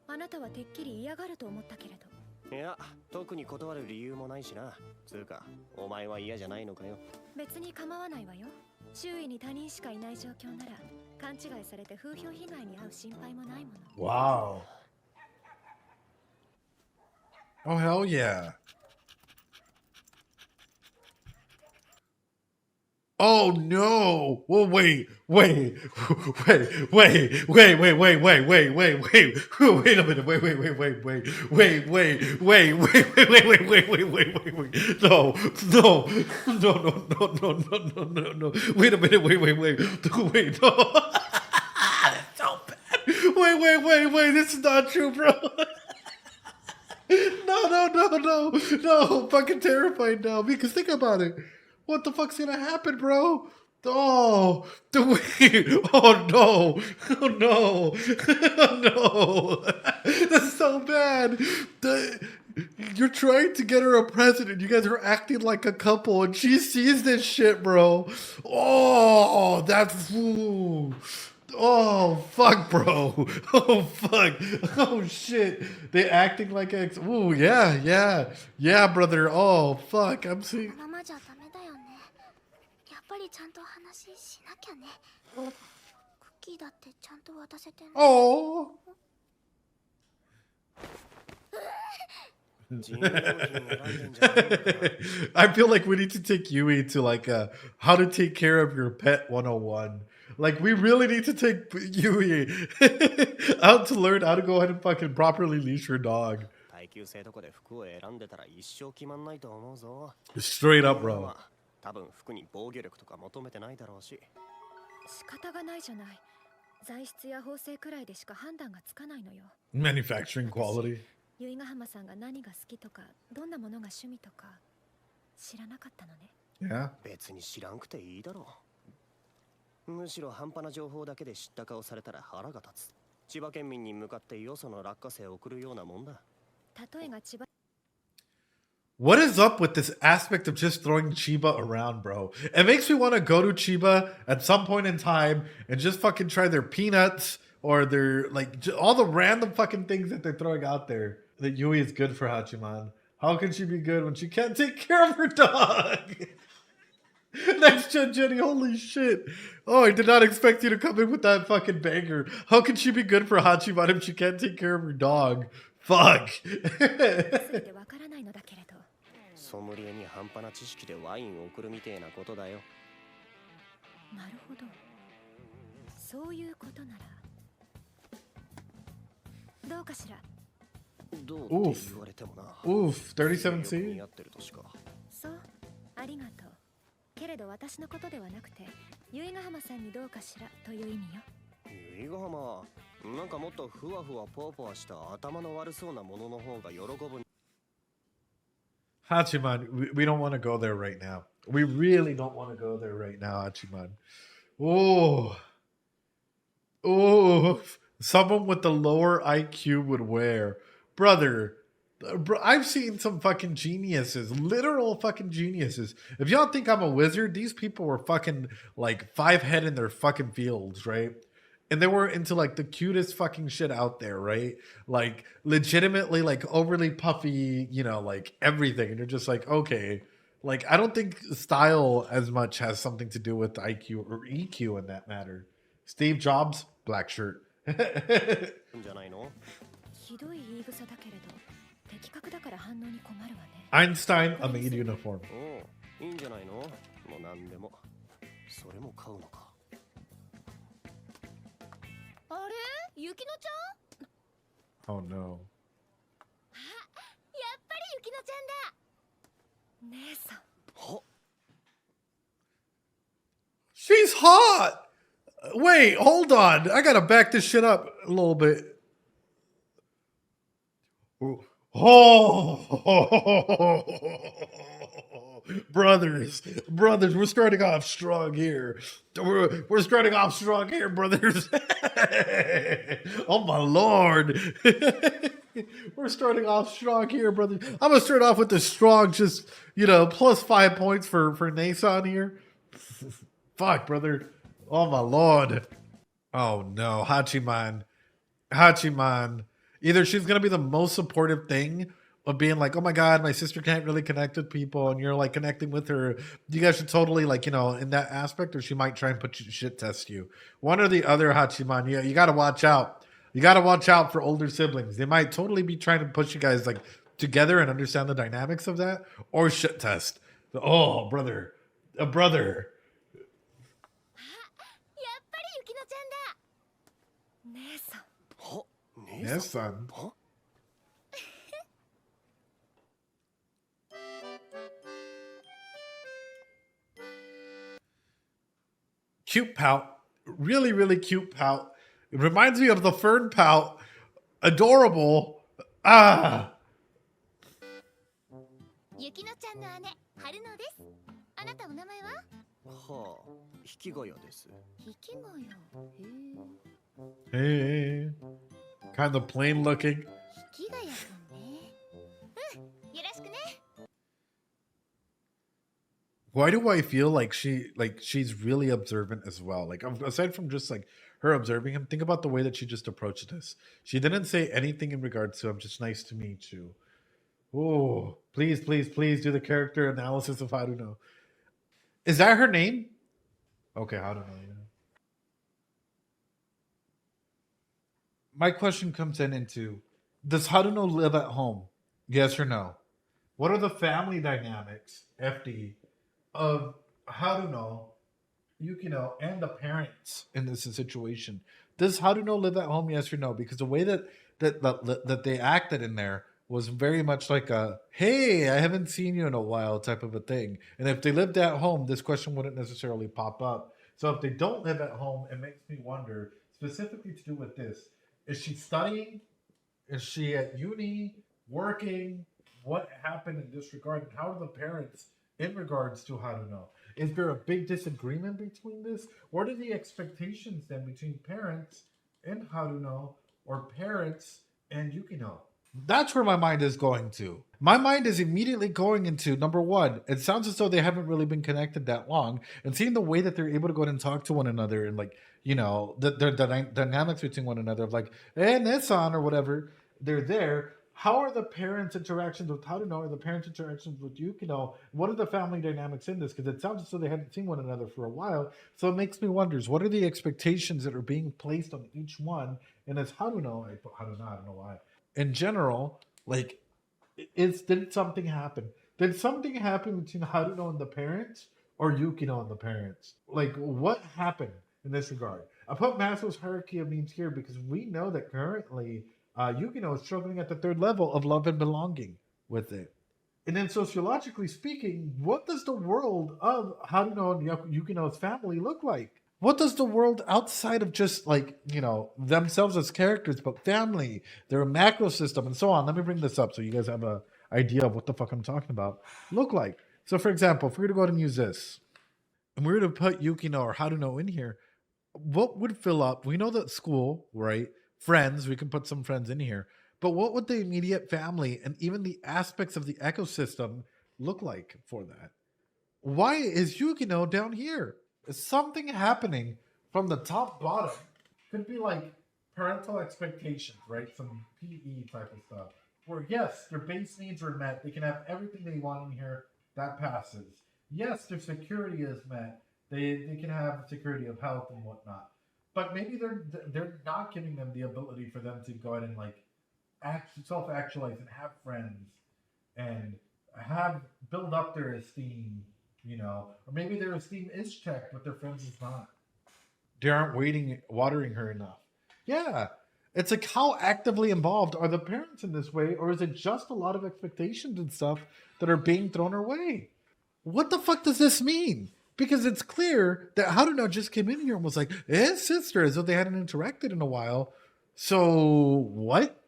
あなたはてっきり嫌がると思ったけれど。いや、特に断る理由もないしな。つうか、お前は嫌じゃないのかよ。別に構わないわよ。周囲に他人しかいない状況なら、勘違いされて風評被害に遭う心配もないもの。Wow. Oh, hell yeah. Oh no! Well, wait a minute! No! Wait a minute! Wait! No! That's so bad! Wait! This is not true, bro! No! I'm fucking terrified now because think about it. What the fuck's gonna happen, bro? Oh, oh no! That's so bad. You're trying to get her a present. You guys are acting like a couple, and she sees this shit, bro. Oh, that's. Ooh. Oh fuck, bro. Oh fuck. Oh shit. They acting like ex. Ooh, yeah, brother. Oh fuck. I'm seeing. やっぱりちゃんと話しなきゃね。クッキーだってちゃんと渡せてね。Oh. I feel like we need to take Yui to like how to take care of your pet 101. Like we really need to take Yui out to learn how to go ahead and fucking properly leash your dog. Straight up, bro. 多分服に防御力とか求めてないだろうし。仕方がないじゃない。材質や縫製くらいでしか判断がつかないのよ。Manufacturing quality. 由比ヶ浜さんが何が好きとか、どんなものが趣味とか知らなかったのね。Yeah. 別に知らんくていいだろう。むしろ半端な情報だけで知った顔されたら腹が立つ。千葉県民に向かってよその落花生を送るようなもんだ。例えが千葉。What is up with this aspect of just throwing Chiba around, bro? It makes me want to go to Chiba at some point in time and just fucking try their peanuts or their, like, all the random fucking things that they're throwing out there. That Yui is good for Hachiman. How can she be good when she can't take care of her dog? Next gen Jenny, holy shit. Oh, I did not expect you to come in with that fucking banger. How can she be good for Hachiman if she can't take care of her dog? Fuck. 全てわからないのだけれど。ソムリエに半端な知識でワインを送るみてえなことだよ。なるほど。そういうことなら。どうかしら。どうって言われてもな。Oof, 37C? 似合ってるとしか。そう、ありがとう。けれど私のことではなくて、由比ヶ浜さんにどうかしらという意味よ。由比ヶ浜、なんかもっとふわふわポワポワした頭の悪そうなものの方が喜ぶ。Hachiman, we don't want to go there right now. We really don't want to go there right now, Hachiman. Oh. Oh. Someone with the lower IQ would wear. Brother, I've seen some fucking geniuses, literal fucking geniuses. If y'all think I'm a wizard, these people were fucking like 5 head in their fucking fields, right? And they were into like the cutest fucking shit out there, right? Like legitimately like overly puffy, you know, like everything. And you're just like, okay. Like I don't think style as much has something to do with IQ or EQ in that matter. Steve Jobs, black shirt. じゃないの？ひどい言い草だけれど、的確だから反応に困るわね。 Einstein, a maid uniform. おう、いいんじゃないの？もうなんでも。それも買うのか。あれ？ゆきのちゃん？ Oh no. やっぱりゆきのちゃんだ。姉さん。は？ She's hot. Wait, hold on. I gotta back this shit up a little bit. Oh, brothers, we're starting off strong here. We're starting off strong here, brothers. Oh my lord. We're starting off strong here, brothers. I'm gonna start off with the strong, just, you know, plus 5 points for Nason here. Fuck, brother. Oh my lord. Oh no, Hachiman. Either she's gonna be the most supportive thing of being like, oh my god, my sister can't really connect with people, and you're like connecting with her. You guys should totally, like, you know, in that aspect, or she might try and shit test you. One or the other, Hachiman. You gotta watch out. You gotta watch out for older siblings. They might totally be trying to push you guys like together and understand the dynamics of that, or shit test. Oh, brother, a brother. やっぱりゆきのちゃんだ。姉さん。は？ Yes, son. Huh? Cute pout. Really, really cute pout. It reminds me of the fern pout. Adorable. Ah. ゆきのちゃんの姉、春乃です。あなたお名前は？はあ、引きがやです。引きがや。Hey. Kind of plain looking. 引きがやさんね。うん、よろしくね。 Why do I feel like she's really observant as well? Like, aside from just like her observing him, think about the way that she just approached this. She didn't say anything in regards to him, just nice to meet you. Oh, please do the character analysis of Haruno. Is that her name? Okay, Haruno, yeah. My question comes into, does Haruno live at home? Yes or no? What are the family dynamics, FD, of Haruno, Yukino, and the parents in this situation? Does Haruno live at home? Yes or no? Because the way that they acted in there was very much like a, hey, I haven't seen you in a while type of a thing. And if they lived at home, this question wouldn't necessarily pop up. So if they don't live at home, it makes me wonder, specifically to do with this, is she studying? Is she at uni, working? What happened in this regard? And how are the parents in regards to Haruno? Is there a big disagreement between this? What are the expectations then between parents and Haruno, or parents and Yukino? That's where my mind is going to. My mind is immediately going into number one, it sounds as though they haven't really been connected that long. And seeing the way that they're able to go and talk to one another and, like, you know, the dynamics between one another of like, hey, Nissan or whatever, they're there. How are the parents' interactions with Haruno or the parents' interactions with Yukino? What are the family dynamics in this? Because it sounds as though they haven't seen one another for a while. So it makes me wonder, what are the expectations that are being placed on each one? And as Haruno, I don't know why. In general, like, did something happen? Did something happen between Haruno and the parents or Yukino and the parents? Like, what happened in this regard? I put Maslow's hierarchy of needs here because we know that currently Yukino is struggling at the third level of love and belonging with it. And then sociologically speaking, what does the world of Haruno and Yukino's family look like? What does the world outside of just, like, you know, themselves as characters, but family, their macro system, and so on? Let me bring this up so you guys have an idea of what the fuck I'm talking about look like. So, for example, if we were to go ahead and use this, and we were to put Yukino or Haruno in here, what would fill up? We know that school, right? Friends, we can put some friends in here. But what would the immediate family and even the aspects of the ecosystem look like for that? Why is Yukino down here? Is something happening from the top bottom? Could be like parental expectations, right? Some PE type of stuff. Where yes, their base needs are met. They can have everything they want in here. That passes. Yes, their security is met. They can have security of health and whatnot. But maybe they're not giving them the ability for them to go ahead and, like, self-actualize and have friends and build up their esteem, you know, or maybe their esteem is checked, but their friends is not. They aren't watering her enough. Yeah, it's like, how actively involved are the parents in this way, or is it just a lot of expectations and stuff that are being thrown her way? What the fuck does this mean? Because it's clear that Haruno just came in here and was like, his sister, as though they hadn't interacted in a while. So what?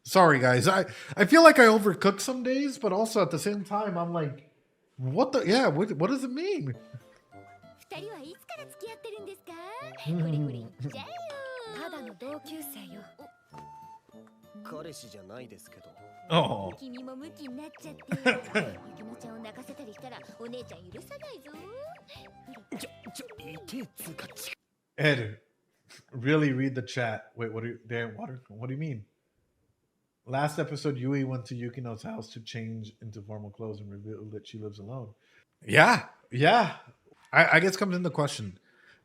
Sorry, guys. I feel like I overcook some days, but also at the same time, I'm like, what does it mean? 二人はいつから付き合ってるんですか？これこれ言っちゃえよ。ただの同級生よ。彼氏じゃないですけど。Oh. 君もムキになっちゃって、ゆきのちゃんを泣かせたりしたらお姉ちゃん許さないぞ。痛えつうかち。Ed, really read the chat. Wait, what do you mean? Last episode, Yui went to Yukino's house to change into formal clothes and revealed that she lives alone. Yeah. I guess comes in the question.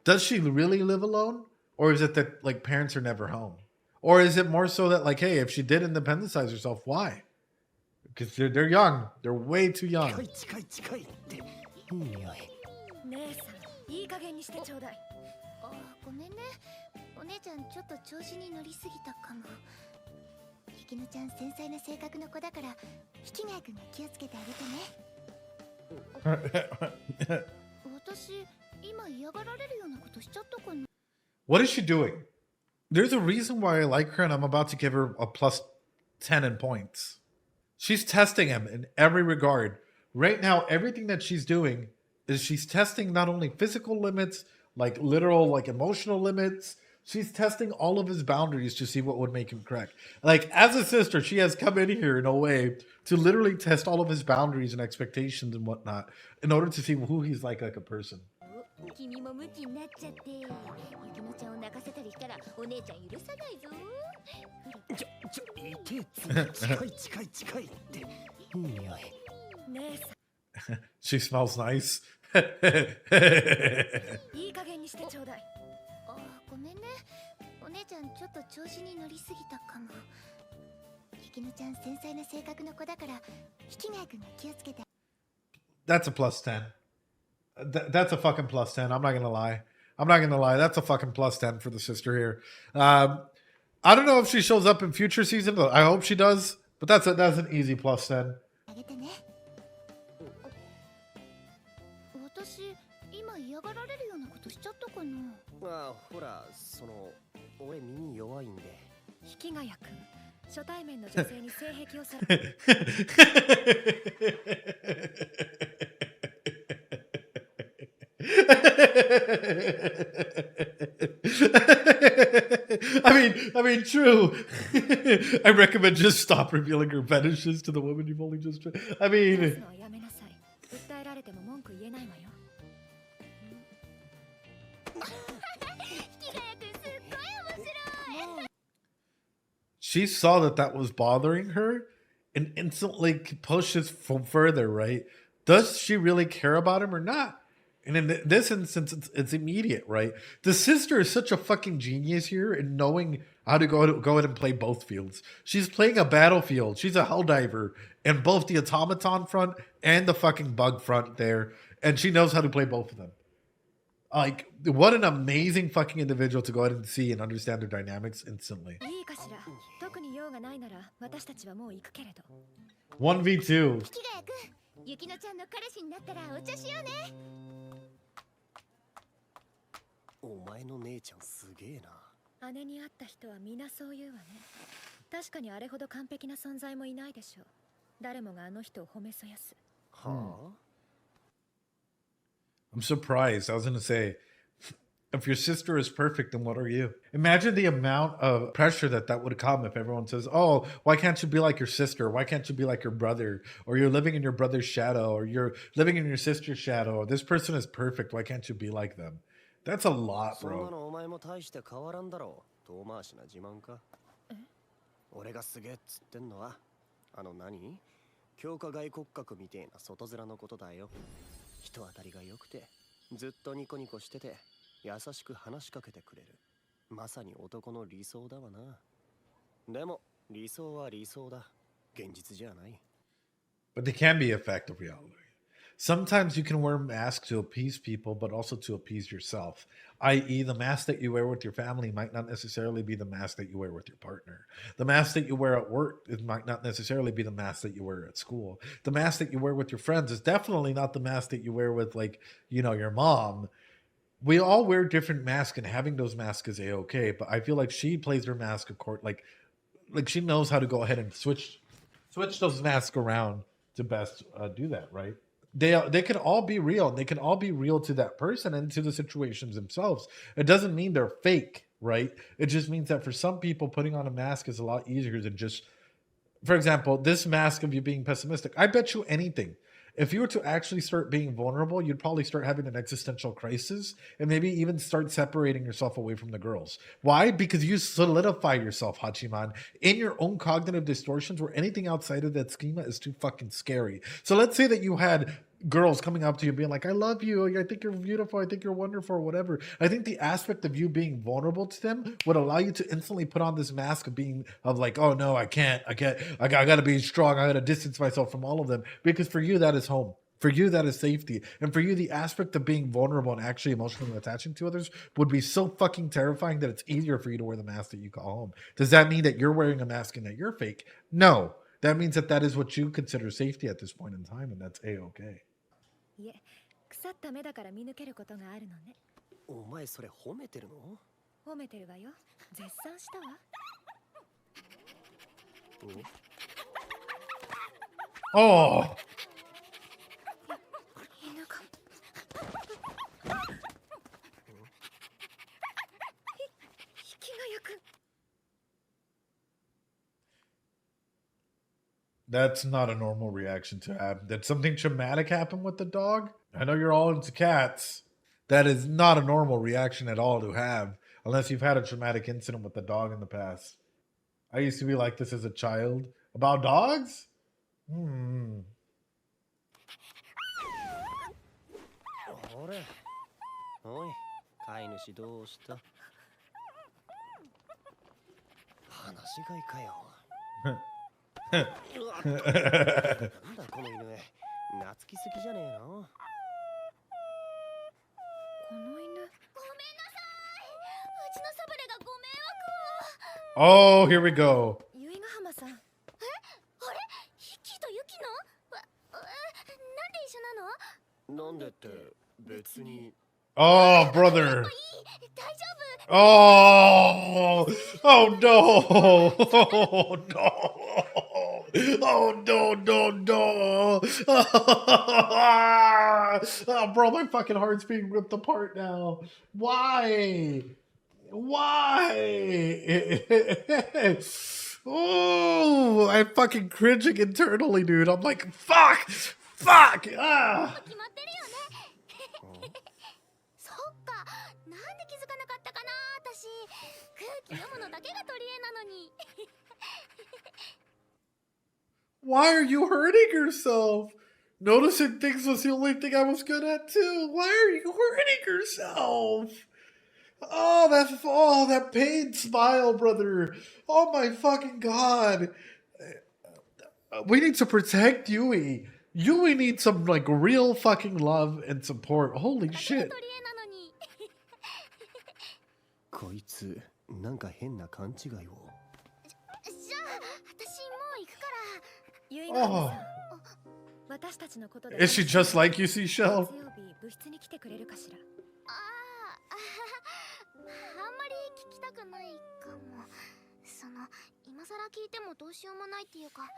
Does she really live alone? Or is it that, like, parents are never home? Or is it more so that, like, hey, if she did independencies herself, why? Because they're young. They're way too young. 姉さん、いい加減にしてちょうだい。あ、ごめんね。お姉ちゃんちょっと調子に乗りすぎたかも。ゆきのちゃん繊細な性格の子だから、引き貝くんが気をつけてあげてね。私、今嫌がられるようなことしちゃったかな。What is she doing? There's a reason why I like her, and I'm about to give her a plus 10 in points. She's testing him in every regard. Right now, everything that she's doing is she's testing not only physical limits, like literal, like emotional limits. She's testing all of his boundaries to see what would make him crack. Like, as a sister, she has come in here in a way to literally test all of his boundaries and expectations and whatnot in order to see who he's like a person. 君もムキになっちゃって、ゆきのちゃんを泣かせたりしたらお姉ちゃん許さないぞ。痛えつうか近いって。匂い。姉さん。She smells nice. いい加減にしてちょうだい。あ、ごめんね。お姉ちゃんちょっと調子に乗りすぎたかも。ゆきのちゃん繊細な性格の子だから、引き貝くんが気をつけて。That's a plus 10. That's a fucking plus 10. I'm not gonna lie. That's a fucking plus 10 for the sister here. I don't know if she shows up in future seasons. I hope she does. But that's an easy plus 10. 私、今嫌がられるようなことしちゃったかな。ああ、ほら、俺耳弱いんで。引き貝くん、初対面の女性に性癖をされ。I mean, true. I recommend just stop revealing her fetishes to the woman you've only just. I 話 mean, すのはやめなさい。訴えられても文句言えないわよ。she saw that that was bothering her and instantly pushes further, right? Does she really care about him or not? And in this instance, it's immediate, right? The sister is such a fucking genius here in knowing how to go ahead and play both fields. She's playing a battlefield. She's a helldiver in both the automaton front and the fucking bug front there. And she knows how to play both of them. Like, what an amazing fucking individual to go ahead and see and understand their dynamics instantly. いいかしら。特に用がないなら私たちはもう行くけれど。 1v2. キガヤ君、ユキノちゃんの彼氏になったらお茶しようね。お前の姉ちゃんすげえな。姉に会った人は皆そう言うわね。確かにあれほど完璧な存在もいないでしょう。誰もがあの人を褒めそやす。はあ I'm surprised. I was going to say, if your sister is perfect, then what are you? Imagine the amount of pressure that would come if everyone says, oh, why can't you be like your sister? Why can't you be like your brother? Or you're living in your brother's shadow, or you're living in your sister's shadow. This person is perfect. Why can't you be like them? That's a lot, そんな bro. のお前も大して変わらんだろう。遠回しな自慢か。俺がすげえっつってんのは、何？強化外骨格みてえな外面のことだよ。人当たりが良くて、ずっとニコニコしてて、優しく話しかけてくれる。まさに男の理想だわな。でも、理想は理想だ。現実じゃない。But they can be a fact of reality. Sometimes you can wear masks to appease people, but also to appease yourself. I.e., the mask that you wear with your family might not necessarily be the mask that you wear with your partner. The mask that you wear at work, it might not necessarily be the mask that you wear at school. The mask that you wear with your friends is definitely not the mask that you wear with, like, you know, your mom. We all wear different masks, and having those masks is a-okay, but I feel like she plays her mask of course, like she knows how to go ahead and switch those masks around to best do that, right? They can all be real. They can all be real to that person and to the situations themselves. It doesn't mean they're fake, right? It just means that for some people, putting on a mask is a lot easier than just, for example, this mask of you being pessimistic. I bet you anything, if you were to actually start being vulnerable, you'd probably start having an existential crisis and maybe even start separating yourself away from the girls. Why? Because you solidify yourself, Hachiman, in your own cognitive distortions where anything outside of that schema is too fucking scary. So let's say that you had girls coming up to you being like, I love you, I think you're beautiful, I think you're wonderful, or whatever. I think the aspect of you being vulnerable to them would allow you to instantly put on this mask of like, oh no, I gotta be strong, I gotta distance myself from all of them, because for you that is home. For you, that is safety. And for you, the aspect of being vulnerable and actually emotionally attaching to others would be so fucking terrifying that it's easier for you to wear the mask that you call home. Does that mean that you're wearing a mask and that you're fake? No. That means that is what you consider safety at this point in time, and that's a-okay. いえ、腐った目だから見抜けることがあるのね。お前それ褒めてるの？褒めてるわよ。絶賛したわ。Oh! 犬が。ひきがやく。 That's not a normal reaction to have. Did something traumatic happen with the dog? I know you're all into cats. That is not a normal reaction at all to have, unless you've had a traumatic incident with the dog in the past. I used to be like this as a child. About dogs? Hmm. あれ、おい、飼い主どうした？話し飼いかよ。なんだこの犬、懐きすぎじゃねえの？この犬。ごめんなさい。うちのサブレがご迷惑を。 Oh, here we go. 由比ヶ浜さん。え、あれ？ヒッキーとユキノ？なんで一緒なの？なんでって別に。Oh, brother. Oh, oh no. Oh no. Oh no, no, no. Oh, bro, my fucking heart's being ripped apart now. Why? Why? Oh, I'm fucking cringing internally, dude. I'm like, fuck, fuck, ah. 決まってるよね。そっか、なんで気づかなかったかな、私。空気読むのだけが取り柄なのに。Why are you hurting yourself? Noticing things was the only thing I was good at too. Why are you hurting yourself? Oh, that pain smile, brother. Oh my fucking god. We need to protect Yui. Yui needs some like real fucking love and support. Holy shit. 取り柄なのに。こいつなんか変な勘違いを。じゃあ、私もう行くから。ゆい Oh. がさん、私たちのことで。 Is she just like you, Seashell? 月曜日部室に来てくれるかしら。あんまり聞きたくないかも。今さら聞いてもどうしようもないっていうか、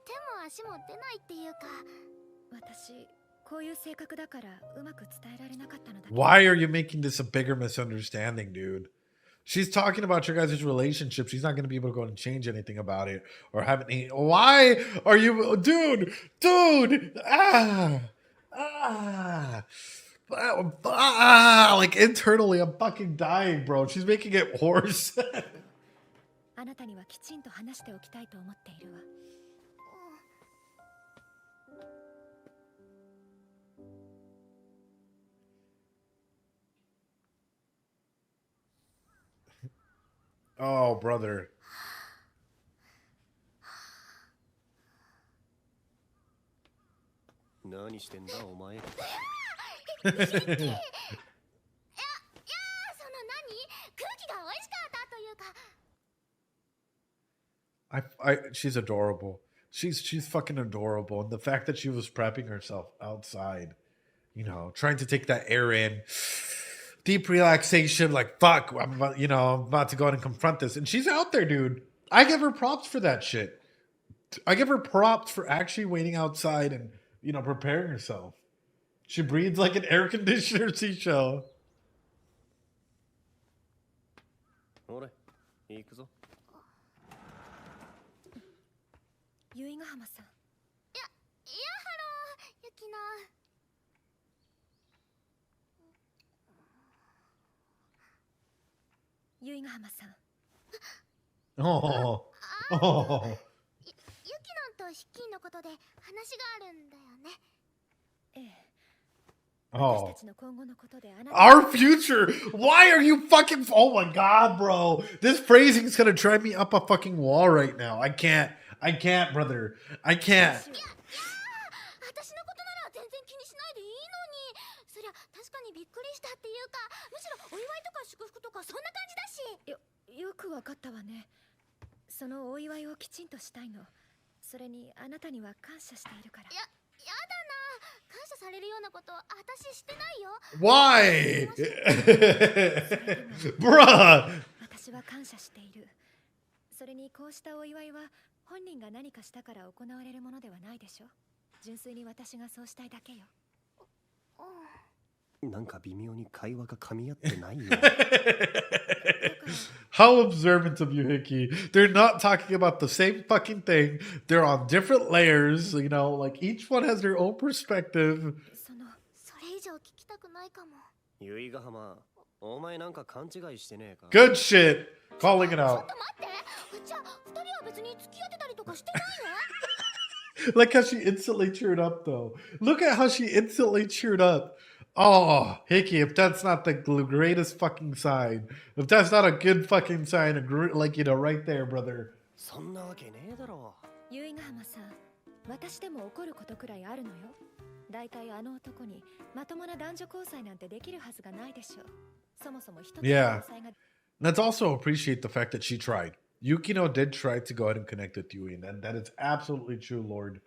手も足も出ないっていうか。私、こういう性格だからうまく伝えられなかったのだけど。 Why are you making this a bigger misunderstanding, dude? She's talking about your guys' relationship. She's not going to be able to go and change anything about it or have any. Why are you, dude? Like internally, I'm fucking dying, bro. She's making it worse. あなたにはきちんと話しておきたいと思っているわ。Oh, brother. 何してんだお前。いや、その何？空気が美味しかったというか。She's adorable. She's fucking adorable. And the fact that she was prepping herself outside, you know, trying to take that air in, deep relaxation, like fuck, I'm about to go out and confront this. And she's out there, dude. I give her props for that shit. I give her props for actually waiting outside and, you know, preparing herself. She breathes like an air conditioner, Seashell. 俺、行くぞ。由比ヶ浜さん。ハロー、ユキノ。由比ヶ浜さん。Oh. ユキノンとヒッキーのことで話があるんだよね。ええ。 Oh. 私たちの今後のことであなた。 Our future? Why are you fucking... Oh my god, bro. This phrasing is gonna drive me up a fucking wall right now. I can't, brother. I can't. 私のことなら全然気にしないでいいのに。そりゃ確かにびっくりしたっていうか、むしろお祝いとか祝福とかそんな感じだし。よくわかったわね。そのお祝いをきちんとしたいの。それにあなたには感謝しているから。やだな。感謝されるようなこと私してないよ。 Why? Bruh. 私は感謝している。それにこうしたお祝いは本人が何かしたから行われるものではないでしょ。純粋に私がそうしたいだけよ。なんか微妙に会話が噛み合ってないよ。How observant of you, Hickey. They're not talking about the same fucking thing. They're on different layers, you know, like each one has their own perspective. それ以上聞きたくないかも。由比ヶ浜、お前なんか勘違いしてねえか。 Good shit. Calling it ちょ out. っと待って。じゃあ二人は別に付き合ってたりとかしてないの？ Like how she instantly cheered up, though. Look at how she instantly cheered up. Oh, Hickey, if that's not the greatest fucking sign, if that's not a good fucking sign, like, you know, right there, brother. そんなわけねえだろ。由比ヶ浜さん、私でも怒ることくらいあるのよ。だいたいあの男にまともな男女交際なんてできるはずがないでしょ。そもそも一つの交 Yeah. 際が。 Let's also appreciate the fact that she tried. Yukino did try to go ahead and connect with Yui, and that is absolutely true, Lord.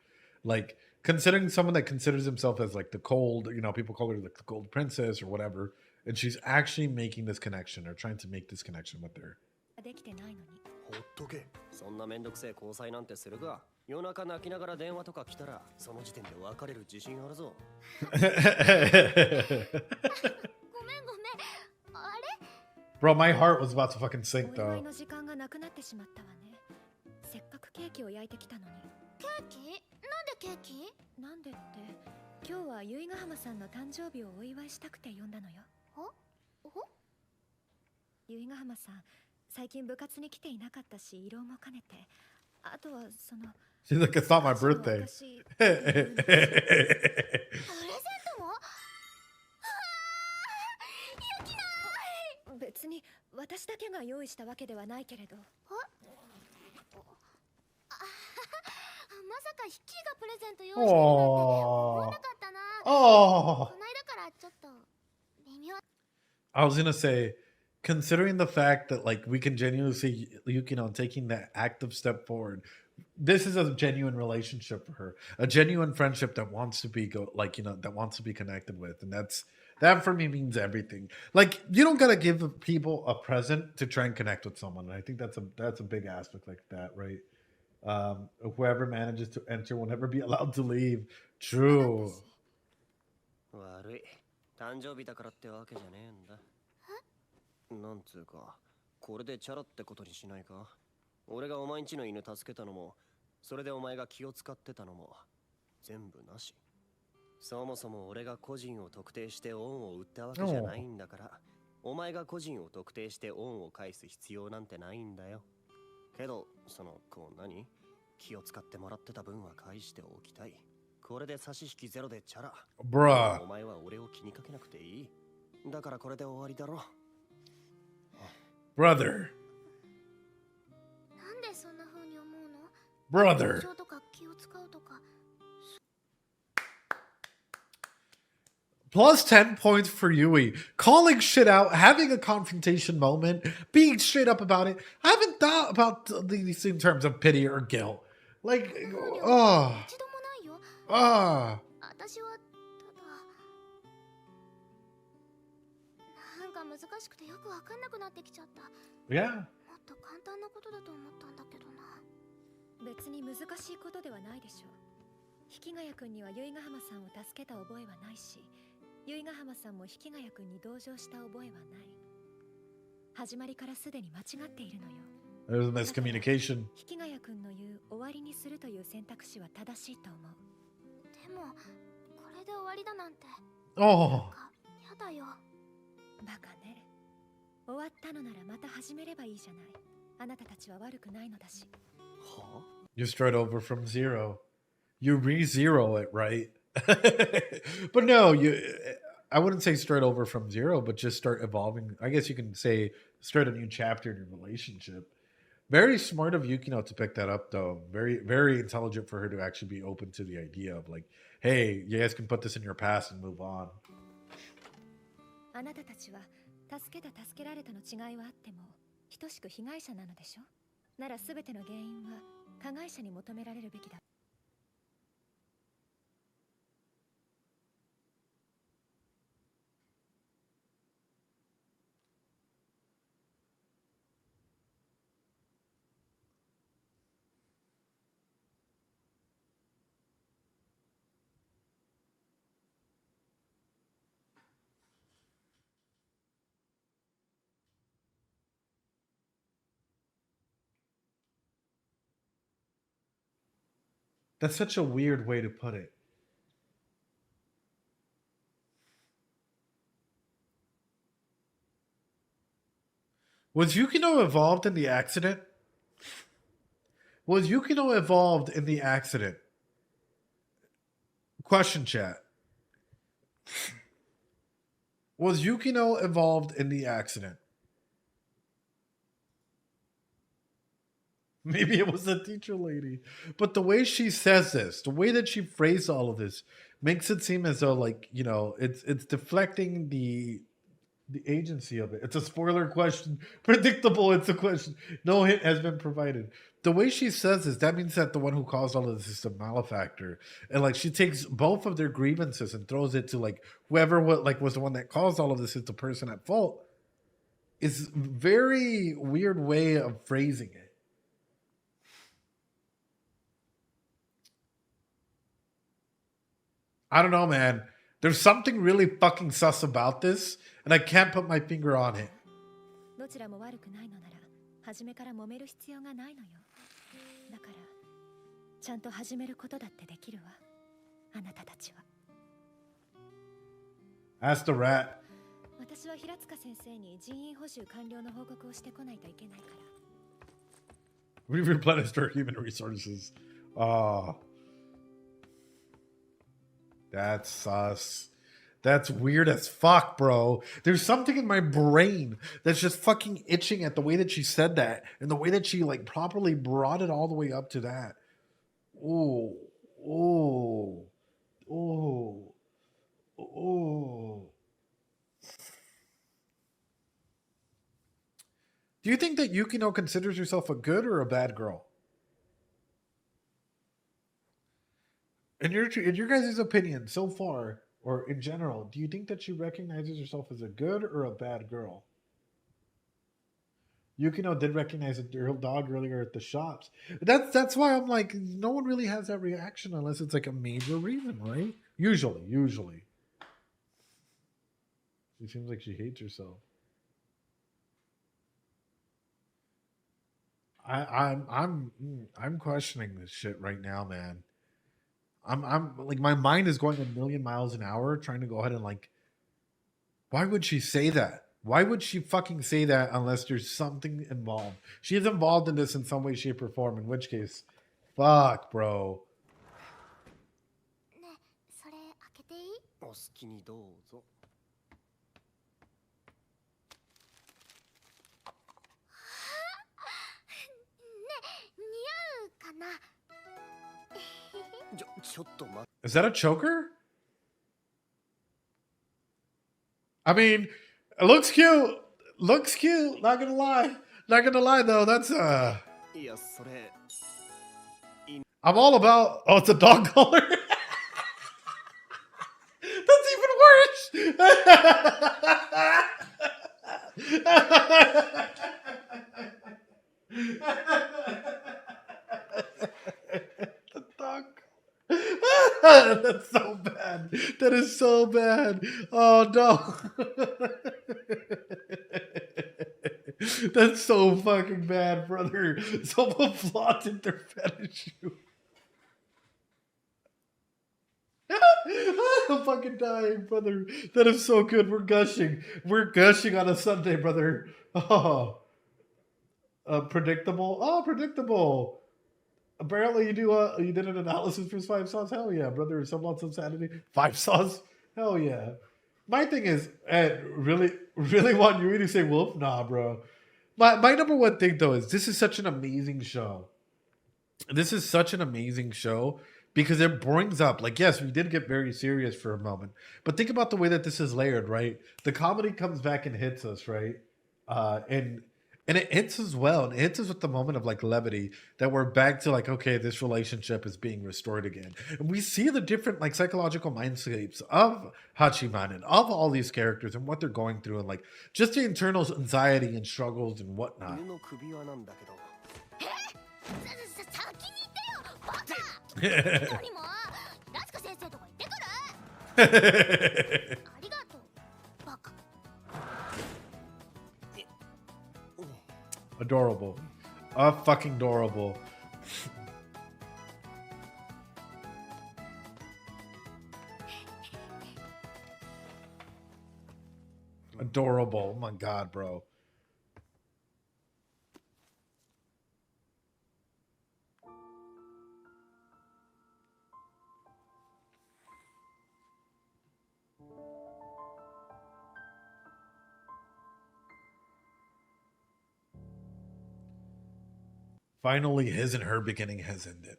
Like, considering someone that considers himself as like the cold, you know, people call her like the cold princess or whatever, and she's actually making this connection or trying to make this connection with her. できてないのに。ほっとけ。そんなめんどくせえ交際なんてするが、夜中泣きながら電話とか来たら、その時点で別れる自信あるぞ。ごめんごめん。あれ？ Bro, my heart was about to fucking sink お祝い though. の時間がなくなってしまったわね。ケーキを焼いてきたのに。ケーキ？なんでケーキ？なんでって、今日は由比ヶ浜さんの誕生日をお祝いしたくて呼んだのよ。由比ヶ浜さん、最近部活に来ていなかったし、異動も兼ねて、あとはその。She's like, it's not my birthday. プレゼントも？ユキナ！別に私だけが用意したわけではないけれど。まさかヒッキーがプレゼント用意してるなんて思わなかったな。こないだからちょっと微妙。I was gonna say, considering the fact that like we can genuinely see Yukino taking that active step forward, this is a genuine relationship for her, a genuine friendship that wants to be that wants to be connected with, and that for me means everything. Like, you don't gotta give people a present to try and connect with someone, and I think that's a big aspect like that, right? Whoever manages to enter will never be allowed to leave. True. 悪い。誕生日だからってわけじゃねえんだ。なんつうか、これでチャラってことにしないか？俺がお前んちの犬助けたのも、それでお前が気を使ってたのも、全部なし。そもそも俺が個人を特定して恩を売ったわけじゃないんだから、お前が個人を特定して恩を返す必要なんてないんだよ。けど、何？気を使ってもらってた分は返しておきたい。これで差し引きゼロでチャラ。Bruh. お前は俺を気にかけなくていい。だからこれで終わりだろ。Brother. なんでそんな風に思うの？ Brother. とか気を使うとか。Plus 10 points for Yui. Calling shit out, having a confrontation moment, being straight up about it. I haven't thought about these in terms of pity or guilt. Like, 一度もないよ。私はただなんか難しくてよくわかんなくなってきちゃった。Yeah. もっと簡単なことだと思ったんだけどな。別に難しいことではないでしょう。引ヶ谷君には由比ヶ浜さんを助けた覚えはないし、由比ヶ浜さんも引ヶ谷君に同情した覚えはない。始まりからすでに間違っているのよ。There's a miscommunication. 引ヶ谷君の言う終わりにするという選択肢は正しいと思う。でもこれで終わりだなんて。Oh. やだよ。バカね。終わったのならまた始めればいいじゃない。あなたたちは悪くないのだし。は？ You start over from zero. You re-zero it, right? But no, I wouldn't say start over from zero, but just start evolving. I guess you can say start a new chapter in your relationship. Very smart of Yukino to pick that up, though. Very, very intelligent for her to actually be open to the idea of like, hey, you guys can put this in your past and move on. あなたたちは助けた助けられたの違いはあっても等しく被害者なのでしょ。なら全ての原因は加害者に求められるべきだ。That's such a weird way to put it. Was Yukino involved in the accident? Was Yukino involved in the accident? Question chat. Was Yukino involved in the accident? Maybe it was the teacher lady. But the way she says this, the way that she phrased all of this, makes it seem as though, like, you know, it's deflecting the agency of it. It's a spoiler question. Predictable, it's a question. No hint has been provided. The way she says this, that means that the one who caused all of this is a malefactor. And like she takes both of their grievances and throws it to like whoever was the one that caused all of this is the person at fault. It's a very weird way of phrasing it. I don't know, man. There's something really fucking sus about this, and I can't put my finger on it. どちらも悪くないのなら、初めから揉める必要がないのよ。だからちゃんと始めることだってできるわ、あなたたちは。 Ask the rat. 私は平塚先生に人員補修完了の報告をしてこないといけないから。 We've replenished our human resources. That's sus. That's weird as fuck, bro. There's something in my brain that's just fucking itching at the way that she said that and the way that she like properly brought it all the way up to that. Oh, oh, oh, oh. Do you think that Yukino considers herself a good or a bad girl? In your guys' opinion so far, or in general, do you think that she recognizes herself as a good or a bad girl? Yukino did recognize a girl dog earlier at the shops. That's why I'm like, no one really has that reaction unless it's like a major reason, right? Usually. She seems like she hates herself. I'm questioning this shit right now, man. I'm like, my mind is going a million miles an hour trying to go ahead and like, why would she say that? Why would she fucking say that unless there's something involved? She is involved in this in some way, shape, or form, in which case, fuck, bro. ね、それ開けていい？お好きにどうぞ。似合うかな？ ちょっと待って。 Is that a choker? I mean, it looks cute. Looks cute. Not gonna lie. Not gonna lie though. That's いや、それ。 I'm all about. Oh, it's a dog collar. That's even worse. The dog. That's so bad. That is so bad. Oh no. That's so fucking bad, brother. Someone flaunted their fetish shoe. I'm fucking dying, brother. That is so good. We're gushing. We're gushing on a Sunday, brother. Oh. Predictable. Oh, predictable. Apparently you did an analysis for 5 saws. Hell yeah, brother. Some lots of sanity. 5 saws. Hell yeah. My thing is, Ed, really want you to say wolf? Nah, bro. My number one thing though is this is such an amazing show. This is such an amazing show because it brings up, like, yes, we did get very serious for a moment, but think about the way that this is layered, right? The comedy comes back and hits us, right? And it hits us well, and it hits us with the moment of like levity that we're back to like, okay, this relationship is being restored again. And we see the different like psychological mindscapes of Hachiman and of all these characters and what they're going through and like just the internal anxiety and struggles and whatnot. 犬の首輪なんだけど。先に言ってよ、バカ！何も、ラスカ先生とか言ってくる？ありがとう、バカ。 Adorable. Fucking adorable. Adorable. Oh my god, bro. Finally, his and her beginning has ended.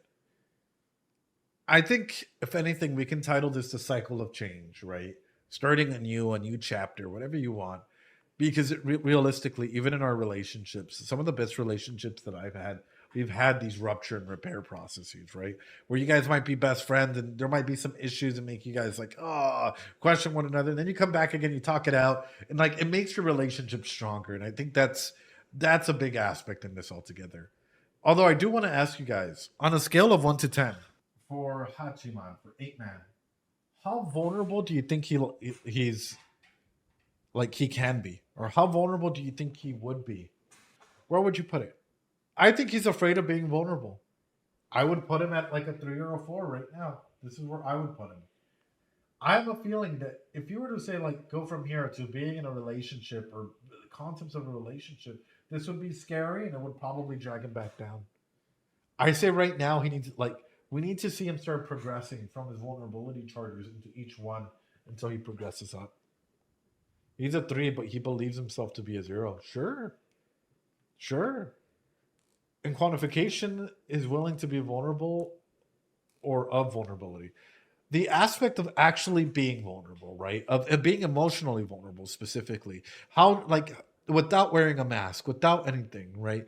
I think, if anything, we can title this the cycle of change, right? Starting a new chapter, whatever you want. Because realistically, even in our relationships, some of the best relationships that I've had, we've had these rupture and repair processes, right? Where you guys might be best friends and there might be some issues that make you guys like, question one another. And then you come back again, you talk it out, and like it makes your relationship stronger. And I think that's a big aspect in this altogether. Although I do want to ask you guys, on a scale of 1 to 10, for Hachiman, for 8-man, how vulnerable do you think he's like he can be? Or how vulnerable do you think he would be? Where would you put it? I think he's afraid of being vulnerable. I would put him at like a 3 or a 4 right now. This is where I would put him. I have a feeling that if you were to say like go from here to being in a relationship or concepts of a relationship, this would be scary and it would probably drag him back down. I say right now he needs we need to see him start progressing from his vulnerability charters into each one until he progresses up. He's a 3, but he believes himself to be a 0. Sure. And quantification is willing to be vulnerable or of vulnerability. The aspect of actually being vulnerable, right? Of being emotionally vulnerable specifically. How, like, without wearing a mask, without anything, right?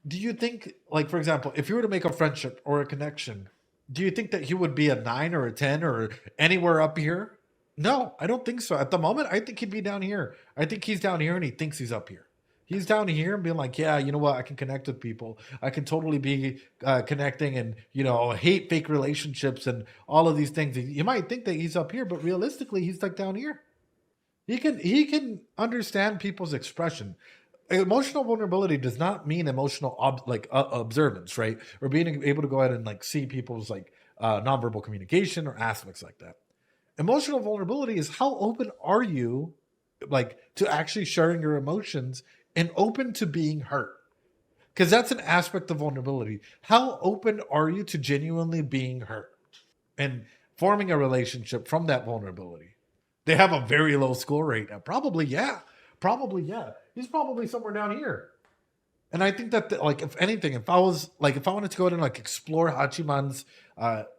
Do you think, like, for example, if you were to make a friendship or a connection, do you think that he would be a 9 or a 10 or anywhere up here? No, I don't think so. At the moment, I think he'd be down here. I think he's down here and he thinks he's up here. He's down here and being like, yeah, you know what? I can connect with people. I can totally be connecting and, hate fake relationships and all of these things. You might think that he's up here, but realistically, he's like down here. He can understand people's expression. Emotional vulnerability does not mean emotional observance, right? Or being able to go ahead and like see people's like nonverbal communication or aspects like that. Emotional vulnerability is how open are you like to actually sharing your emotions and open to being hurt, because that's an aspect of vulnerability. How open are you to genuinely being hurt and forming a relationship from that vulnerability? They have a very low score rate now. Probably yeah. He's probably somewhere down here. And I think that like if anything, if I wanted to go ahead and like explore Hachiman's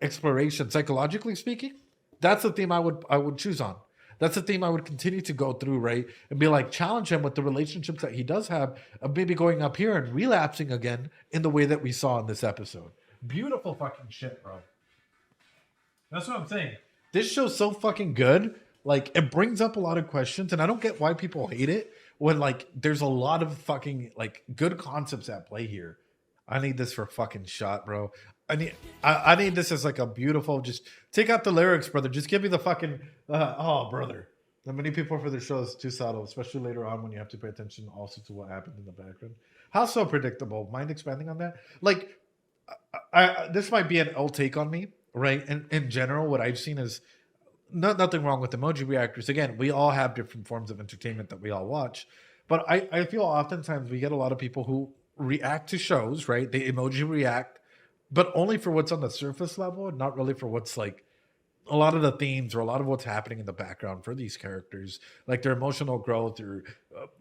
exploration psychologically speaking, that's the theme I would choose on. That's the theme I would continue to go through, right? And be like, challenge him with the relationships that he does have, of maybe going up here and relapsing again in the way that we saw in this episode. Beautiful fucking shit, bro. That's what I'm saying. This show's so fucking good. Like, it brings up a lot of questions, and I don't get why people hate it when, like, there's a lot of fucking, like, good concepts at play here. I need this for a fucking shot, bro. I need this as like a beautiful, just take out the lyrics, brother. Just give me the fucking, brother. The many people for the show is too subtle, especially later on when you have to pay attention also to what happened in the background. How so predictable? Mind expanding on that? Like, this might be an old take on me, right? And in general, what I've seen is nothing wrong with emoji reactors. Again, we all have different forms of entertainment that we all watch. But I feel oftentimes we get a lot of people who react to shows, right? They emoji react, but only for what's on the surface level, and not really for what's like a lot of the themes or a lot of what's happening in the background for these characters, like their emotional growth or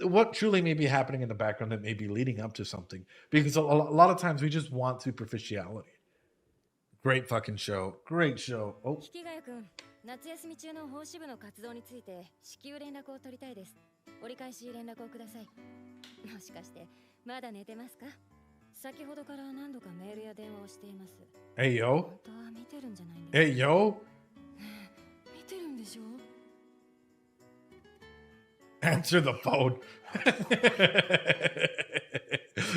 what truly may be happening in the background that may be leading up to something. Because a lot of times we just want superficiality. Great fucking show. Great show. Oh. 夏休み中の法支部の活動について至急連絡を取りたいです。折り返し連絡をください。もしかしてまだ寝てますか？先ほどから何度かメールや電話をしています。Hey yo. 本当は見てるんじゃないんですか？ Hey yo. 見てるんでしょ？ Answer the phone.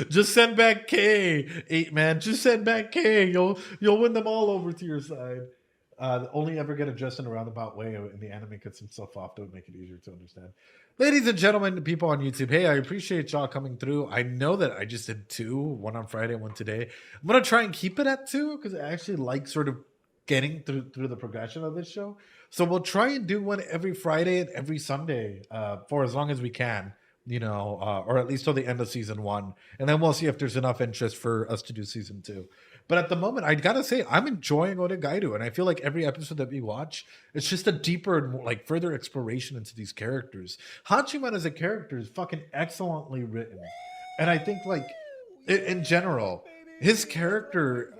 Just send back K, 8-man. Just send back K. You'll win them all over to your side. Only ever get addressed in a roundabout way, and the anime cuts himself off to make it easier to understand. Ladies and gentlemen, people on YouTube, hey, I appreciate y'all coming through. I know that I just did 2, one on Friday, one today. I'm going to try and keep it at 2 because I actually like sort of getting through the progression of this show. So we'll try and do one every Friday and every Sunday for as long as we can, or at least till the end of season 1. And then we'll see if there's enough interest for us to do season 2. But at the moment, I gotta say, I'm enjoying Oregairu, and I feel like every episode that we watch, it's just a deeper and more, like further exploration into these characters. Hachiman as a character is fucking excellently written, and I think like in general, his character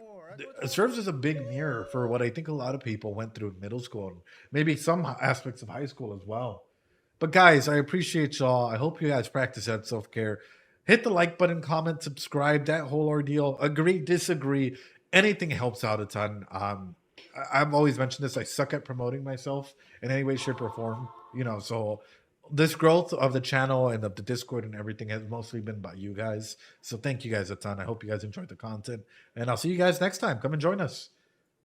serves as a big mirror for what I think a lot of people went through in middle school and maybe some aspects of high school as well. But guys, I appreciate y'all. I hope you guys practice that self-care. Hit the like button, comment, subscribe, that whole ordeal. Agree, disagree. Anything helps out a ton. I've always mentioned this. I suck at promoting myself in any way, shape, or form. So this growth of the channel and of the Discord and everything has mostly been by you guys. So thank you guys a ton. I hope you guys enjoyed the content. And I'll see you guys next time. Come and join us.